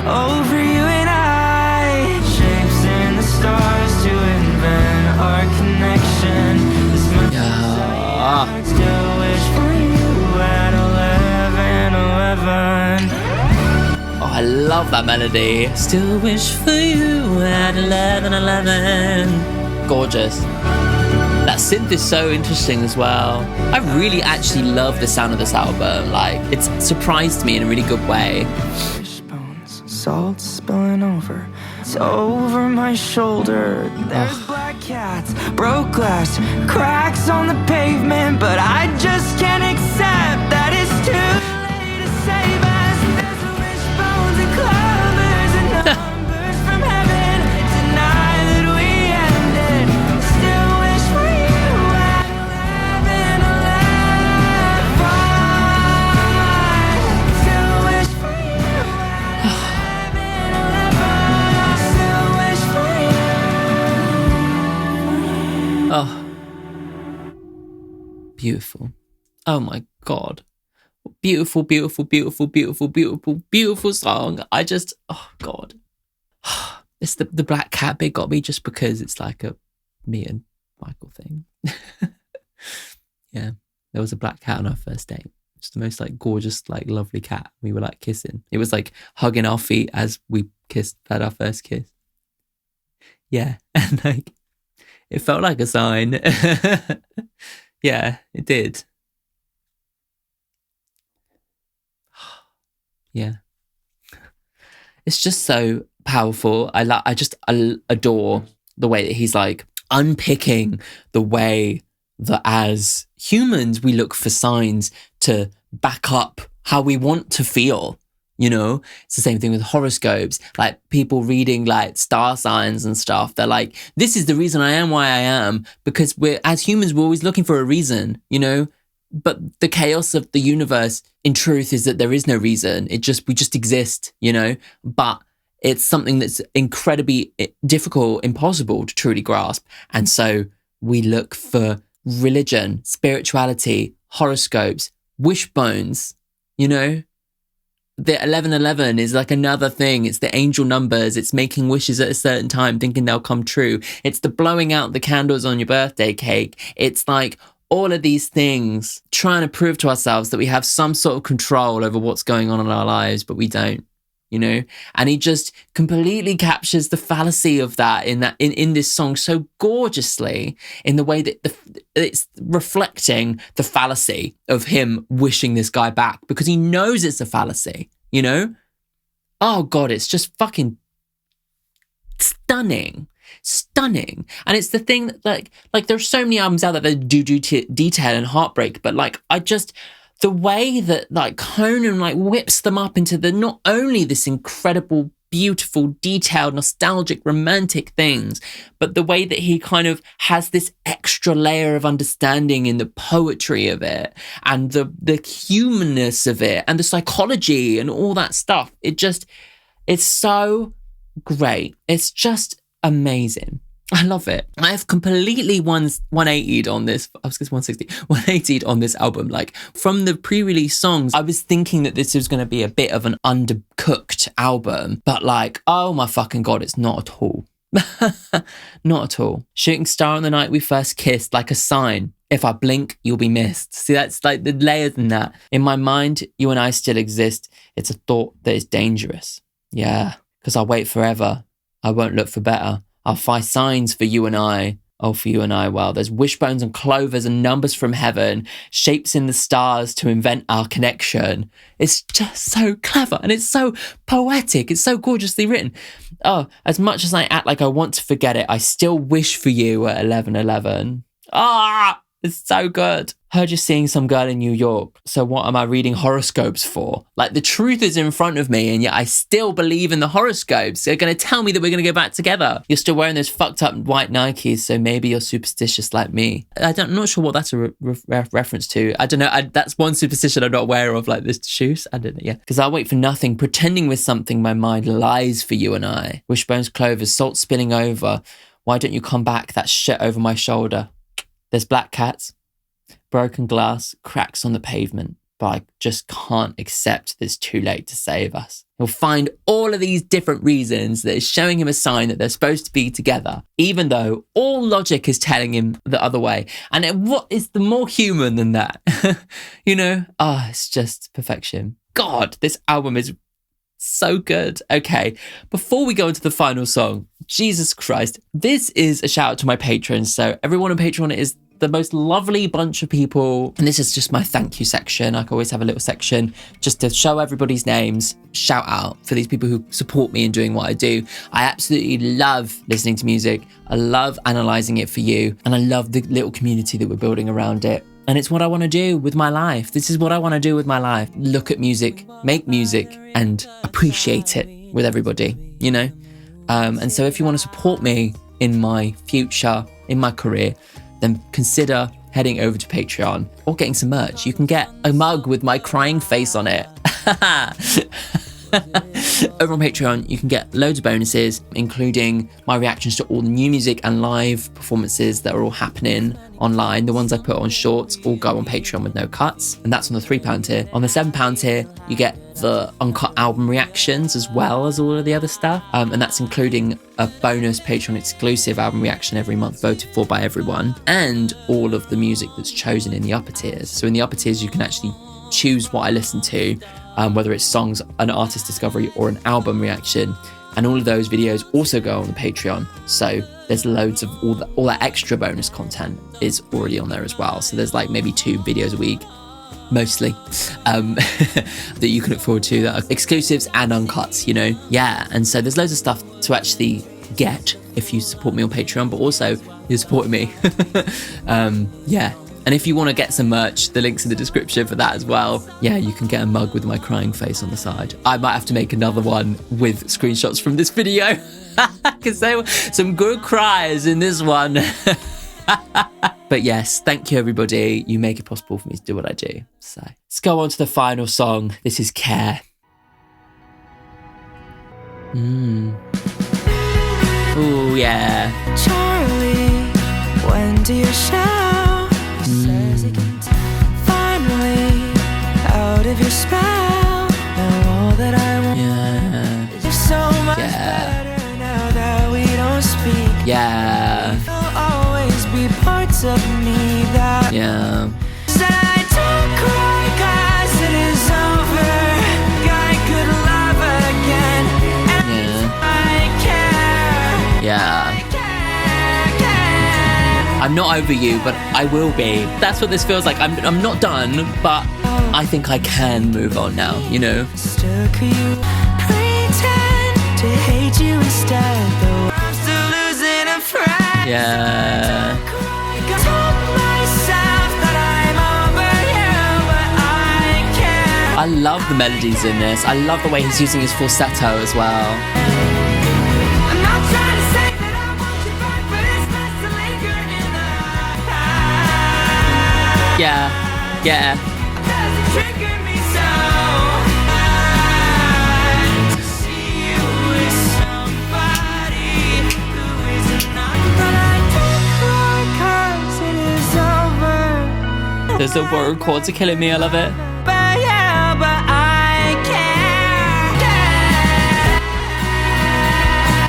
Over you and I, shapes in the stars to invent our connection. As much as I still wish for you at 11:11. Oh, I love that melody. Still wish for you at 11:11. Gorgeous. That synth is so interesting as well. I really actually love the sound of this album. Like, it's surprised me in a really good way. Wishbones, salt spilling over. It's over my shoulder. There's black cats, broke glass, cracks on the pavement. But I just can't accept that it's too late to save us. There's wishbones and clovers and numbers from heaven. Deny that we ended. Still wish for you at 11:11. Still wish for you at 11:11. Still wish for you. Oh, beautiful. Oh my God. Beautiful, beautiful, beautiful, beautiful, beautiful, beautiful song. I just, oh God. It's the black cat bit got me just because it's like a me and Michael thing. Yeah, there was a black cat on our first date. It's the most like gorgeous, like lovely cat. We were like kissing. It was like hugging our feet as we had our first kiss. Yeah, and like it felt like a sign. Yeah, it did. Yeah, it's just so powerful. I just adore the way that he's like unpicking the way that as humans we look for signs to back up how we want to feel. You know, it's the same thing with horoscopes, like people reading like star signs and stuff. They're like, this is the reason I am why I am, because as humans, we're always looking for a reason, you know, but the chaos of the universe in truth is that there is no reason. We just exist, you know, but it's something that's incredibly difficult, impossible to truly grasp. And so we look for religion, spirituality, horoscopes, wishbones, you know. The 11:11 is like another thing. It's the angel numbers. It's making wishes at a certain time, thinking they'll come true. It's the blowing out the candles on your birthday cake. It's like all of these things, trying to prove to ourselves that we have some sort of control over what's going on in our lives, but we don't, you know? And he just completely captures the fallacy of that in this song so gorgeously, in the way that it's reflecting the fallacy of him wishing this guy back, because he knows it's a fallacy, you know? Oh God, it's just fucking stunning. stunning. And it's the thing that like there's so many albums out there that do detail and heartbreak, but like the way that like Conan like whips them up into the not only this incredible, beautiful, detailed, nostalgic, romantic things, but the way that he kind of has this extra layer of understanding in the poetry of it and the humanness of it and the psychology and all that stuff. It's so great. It's just amazing. I love it. I have completely 180'd on this. I was going to say 160. 180'd on this album. Like from the pre-release songs, I was thinking that this was going to be a bit of an undercooked album, but like, oh my fucking God, it's not at all. Not at all. Shooting star on the night we first kissed, like a sign. If I blink, you'll be missed. See, that's like the layers in that. In my mind, you and I still exist. It's a thought that is dangerous. Yeah, because I'll wait forever. I won't look for better. I'll find signs for you and I. Oh, for you and I. Well, there's wishbones and clovers and numbers from heaven, shapes in the stars to invent our connection. It's just so clever and it's so poetic. It's so gorgeously written. Oh, as much as I act like I want to forget it, I still wish for you at 11:11. Ah, it's so good. Heard you're seeing some girl in New York. So what am I reading horoscopes for? Like the truth is in front of me and yet I still believe in the horoscopes. They're going to tell me that we're going to go back together. You're still wearing those fucked up white Nikes, so maybe you're superstitious like me. I'm not sure what that's a reference to. I don't know. That's one superstition I'm not aware of, like this shoes. I don't know. Yeah. Because I'll wait for nothing, pretending with something my mind lies for you and I. Wishbones, clovers, salt spilling over. Why don't you come back? That shit over my shoulder. There's black cats. Broken glass, cracks on the pavement, but I just can't accept that it's too late to save us. He'll find all of these different reasons that is showing him a sign that they're supposed to be together, even though all logic is telling him the other way. And what is the more human than that? You know? It's just perfection. God, this album is so good. Okay, before we go into the final song, Jesus Christ, this is a shout out to my patrons. So everyone on Patreon is the most lovely bunch of people. And this is just my thank you section. I always have a little section just to show everybody's names, shout out for these people who support me in doing what I do. I absolutely love listening to music. I love analysing it for you. And I love the little community that we're building around it. And it's what I want to do with my life. This is what I want to do with my life. Look at music, make music, and appreciate it with everybody, you know? And so if you want to support me in my future, in my career, then consider heading over to Patreon or getting some merch. You can get a mug with my crying face on it. Over on Patreon, you can get loads of bonuses, including my reactions to all the new music and live performances that are all happening online. The ones I put on shorts all go on Patreon with no cuts, and that's on the £3 tier. On the £7 tier, you get the uncut album reactions as well as all of the other stuff, and that's including a bonus Patreon exclusive album reaction every month voted for by everyone, and all of the music that's chosen in the upper tiers. So in the upper tiers, you can actually choose what I listen to, whether it's songs, an artist discovery, or an album reaction. And all of those videos also go on the Patreon. So there's loads of all that extra bonus content is already on there as well. So there's like maybe 2 videos a week, mostly, that you can look forward to that are exclusives and uncuts, you know? Yeah. And so there's loads of stuff to actually get if you support me on Patreon, but also you're supporting me. Yeah. And if you want to get some merch, the link's in the description for that as well. Yeah, you can get a mug with my crying face on the side. I might have to make another one with screenshots from this video because there were some good cries in this one. But yes, thank you everybody. You make it possible for me to do what I do. So let's go on to the final song. This is Care. Ooh, yeah. Charlie, when do you shout? Says he can finally out of your spell. Now all that I want is so much better now that we don't speak. Yeah. There'll always be parts of me that said I don't cry 'cause it is over. I could love again, and I care. Yeah. I'm not over you, but I will be. That's what this feels like. I'm not done, but I think I can move on now, you know? Still, could you pretend to hate you instead, though I'm still losing Yeah. I love the melodies in this. I love the way he's using his falsetto as well. Yeah, yeah. There's the word chords are killing me. I love it.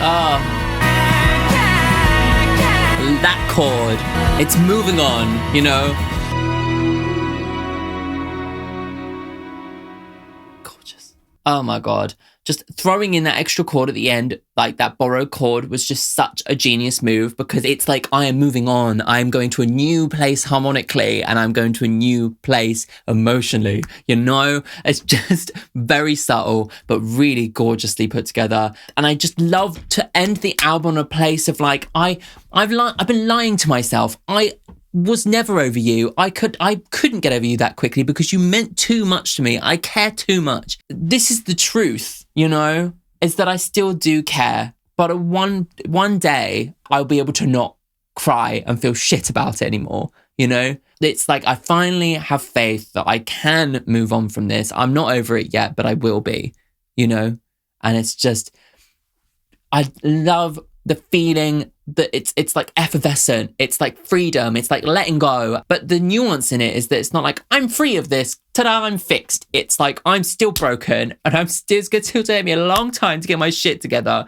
Oh, that chord. It's moving on, you know. Gorgeous. Oh my God. Just throwing in that extra chord at the end, like that borrowed chord, was just such a genius move, because it's like, I am moving on. I am going to a new place harmonically, and I'm going to a new place emotionally. You know, it's just very subtle, but really gorgeously put together. And I just love to end the album on a place of like, I've been lying to myself. I was never over you. I couldn't get over you that quickly because you meant too much to me. I care too much. This is the truth, you know, is that I still do care. But one day I'll be able to not cry and feel shit about it anymore, you know? It's like I finally have faith that I can move on from this. I'm not over it yet, but I will be, you know? And it's just, I love the feeling that it's like effervescent, it's like freedom, it's like letting go. But the nuance in it is that it's not like, I'm free of this, ta-da, I'm fixed. It's like, I'm still broken, and it's going to still take me a long time to get my shit together.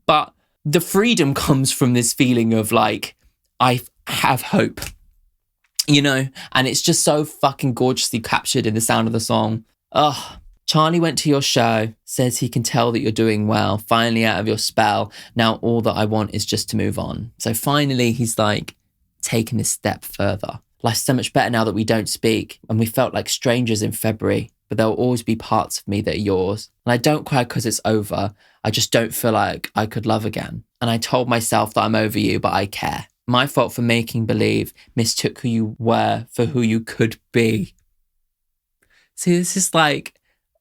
But the freedom comes from this feeling of like, I have hope, you know? And it's just so fucking gorgeously captured in the sound of the song. Oh, Charlie went to your show, says he can tell that you're doing well, finally out of your spell. Now all that I want is just to move on. So finally he's like taking this step further. Life's so much better now that we don't speak, and we felt like strangers in February, but there'll always be parts of me that are yours. And I don't cry because it's over. I just don't feel like I could love again. And I told myself that I'm over you, but I care. My fault for making believe, mistook who you were for who you could be. See, this is like,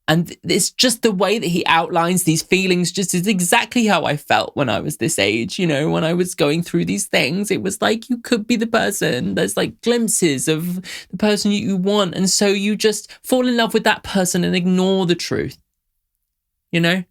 and it's just the way that he outlines these feelings just is exactly how I felt when I was this age, you know, when I was going through these things. It was like, you could be the person. There's like glimpses of the person you want. And so you just fall in love with that person and ignore the truth, you know?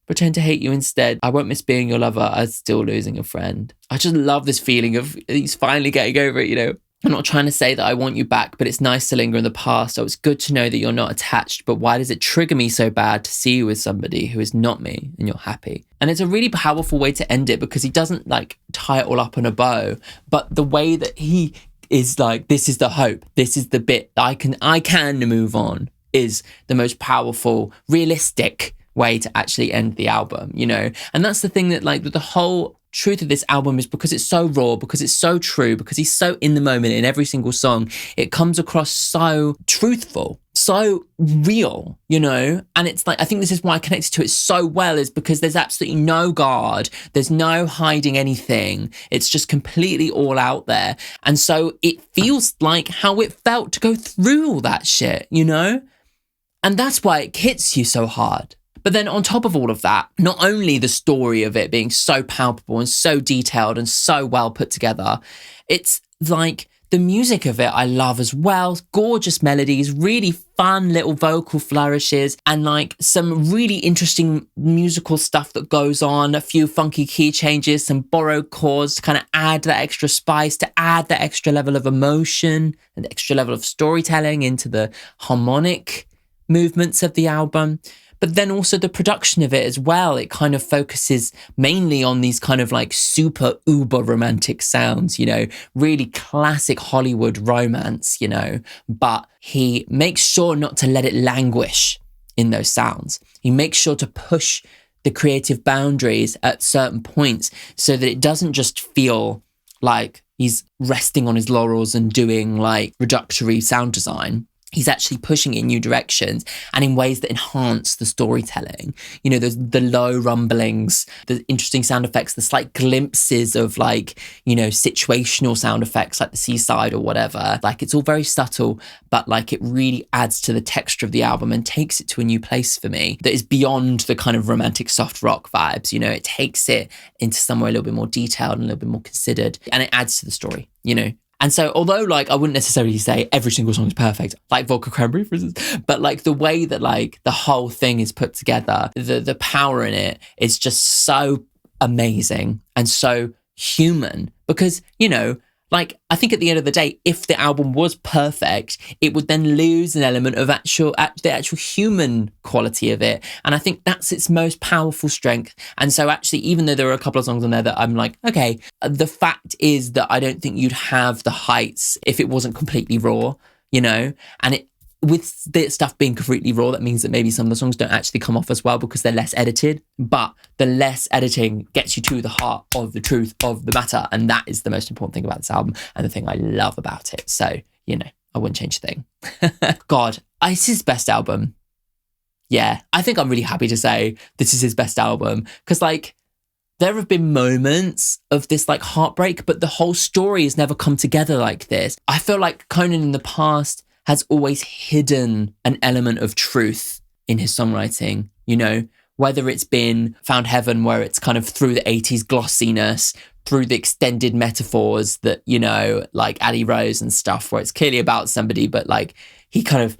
Pretend to hate you instead. I won't miss being your lover. I'm still losing a friend. I just love this feeling of he's finally getting over it, you know? I'm not trying to say that I want you back, but it's nice to linger in the past. So it's good to know that you're not attached, but why does it trigger me so bad to see you with somebody who is not me and you're happy? And it's a really powerful way to end it, because he doesn't like tie it all up in a bow, but the way that he is like, this is the hope, this is the bit that I can move on, is the most powerful, realistic way to actually end the album, you know? And that's the thing that like the whole truth of this album is, because it's so raw, because it's so true, because he's so in the moment in every single song, it comes across so truthful, so real, you know? And it's like, I think this is why I connected to it so well, is because there's absolutely no guard, there's no hiding anything, it's just completely all out there. And so it feels like how it felt to go through all that shit, you know? And that's why it hits you so hard. But then on top of all of that, not only the story of it being so palpable and so detailed and so well put together, it's like the music of it I love as well. Gorgeous melodies, really fun little vocal flourishes, and like some really interesting musical stuff that goes on, a few funky key changes, some borrowed chords to kind of add that extra spice, to add that extra level of emotion and extra level of storytelling into the harmonic movements of the album. But then also the production of it as well. It kind of focuses mainly on these kind of like super uber romantic sounds, you know, really classic Hollywood romance, you know, but he makes sure not to let it languish in those sounds. He makes sure to push the creative boundaries at certain points so that it doesn't just feel like he's resting on his laurels and doing like reductory sound design. he's actually pushing it in new directions and in ways that enhance the storytelling. You know, there's the low rumblings, the interesting sound effects, the slight glimpses of like, you know, situational sound effects like the seaside or whatever. Like it's all very subtle, but like it really adds to the texture of the album and takes it to a new place for me that is beyond the kind of romantic soft rock vibes. You know, it takes it into somewhere a little bit more detailed and a little bit more considered, and it adds to the story, you know. And so, although, like, I wouldn't necessarily say every single song is perfect, like Vodka Cranberry, for instance, but, like, the way that, like, the whole thing is put together, the power in it is just so amazing and so human because, you know, like, I think at the end of the day, if the album was perfect, it would then lose an element of the actual human quality of it. And I think that's its most powerful strength. And so actually, even though there are a couple of songs on there that I'm like, okay, the fact is that I don't think you'd have the heights if it wasn't completely raw, you know? And it, with the stuff being completely raw, that means that maybe some of the songs don't actually come off as well because they're less edited. But the less editing gets you to the heart of the truth of the matter. And that is the most important thing about this album and the thing I love about it. So, you know, I wouldn't change a thing. God, it's his best album. Yeah, I think I'm really happy to say this is his best album because, like, there have been moments of this like heartbreak, but the whole story has never come together like this. I feel like Conan in the past has always hidden an element of truth in his songwriting, you know, whether it's been Found Heaven, where it's kind of through the 80s glossiness, through the extended metaphors that, you know, like Ali Rose and stuff, where it's clearly about somebody, but like he kind of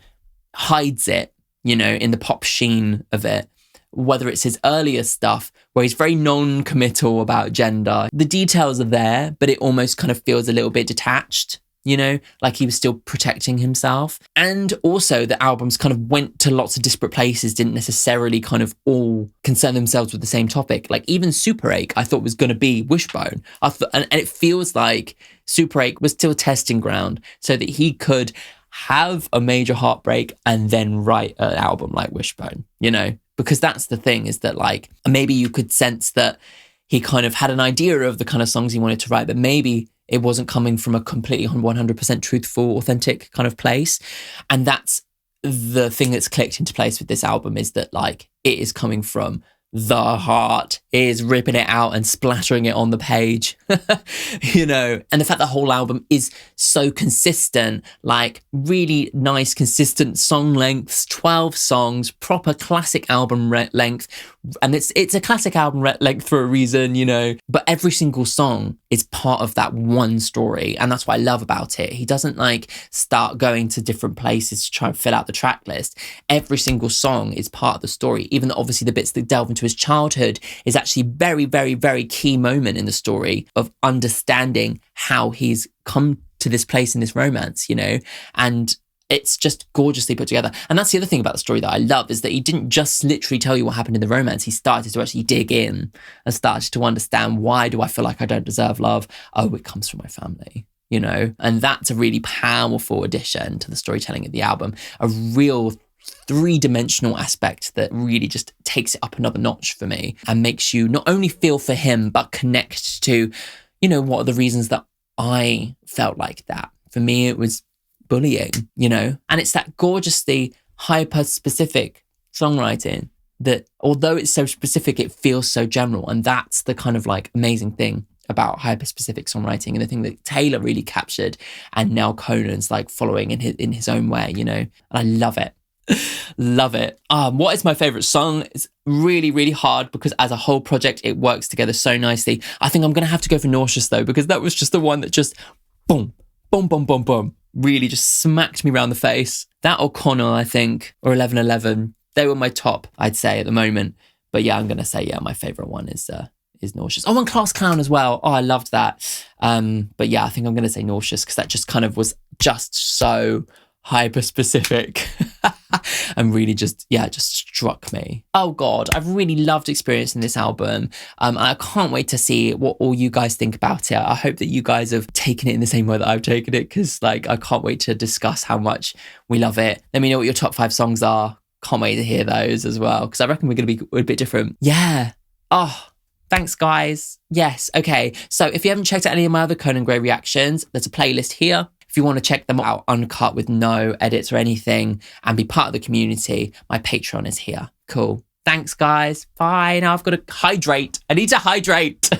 hides it, you know, in the pop sheen of it. Whether it's his earlier stuff, where he's very non-committal about gender. The details are there, but it almost kind of feels a little bit detached, you know, like he was still protecting himself. And also the albums kind of went to lots of disparate places, didn't necessarily kind of all concern themselves with the same topic. Like even Super Ache, I thought was going to be Wishbone. And it feels like Super Ache was still testing ground so that he could have a major heartbreak and then write an album like Wishbone, you know, because that's the thing is that like, maybe you could sense that he kind of had an idea of the kind of songs he wanted to write, but maybe it wasn't coming from a completely 100% truthful, authentic kind of place. And that's the thing that's clicked into place with this album is that like it is coming from the heart, is ripping it out and splattering it on the page, you know, and the fact the whole album is so consistent, like really nice, consistent song lengths, 12 songs, proper classic album length. And it's a classic album length for a reason, you know, but every single song is part of that one story. And that's what I love about it. He doesn't like start going to different places to try and fill out the track list. Every single song is part of the story, even though obviously the bits that delve into his childhood is actually very, very, very key moment in the story of understanding how he's come to this place in this romance, you know, and it's just gorgeously put together. And that's the other thing about the story that I love is that he didn't just literally tell you what happened in the romance. He started to actually dig in and started to understand, why do I feel like I don't deserve love? Oh, it comes from my family, you know? And that's a really powerful addition to the storytelling of the album. A real three-dimensional aspect that really just takes it up another notch for me and makes you not only feel for him, but connect to, you know, what are the reasons that I felt like that. For me, it was bullying, you know, and it's that gorgeously hyper-specific songwriting that although it's so specific, it feels so general. And that's the kind of like amazing thing about hyper-specific songwriting and the thing that Taylor really captured and now Conan's like following in his own way, you know, and I love it. Love it. What is my favorite song? It's really, really hard because as a whole project, it works together so nicely. I think I'm going to have to go for Nauseous though, because that was just the one that just boom, boom, boom, boom, boom, really just smacked me round the face. That or Conan, I think, or 1111. They were my top, I'd say, at the moment. But yeah, I'm going to say, yeah, my favorite one is Nauseous. Oh, and Class Clown as well. Oh, I loved that. But yeah, I think I'm going to say Nauseous because that just kind of was just so hyper specific and really just struck me. Oh God, I've really loved experiencing this album. And I can't wait to see what all you guys think about it. I hope that you guys have taken it in the same way that I've taken it, because like I can't wait to discuss how much we love it. Let me know what your top 5 songs are. Can't wait to hear those as well, because I reckon we're going to be a bit different. Yeah. Oh, thanks, guys. Yes. Okay. So if you haven't checked out any of my other Conan Gray reactions, there's a playlist here. If If you want to check them out uncut with no edits or anything and be part of the community, my Patreon is here. Cool. Thanks, guys. Bye. Now I've got to hydrate. I need to hydrate.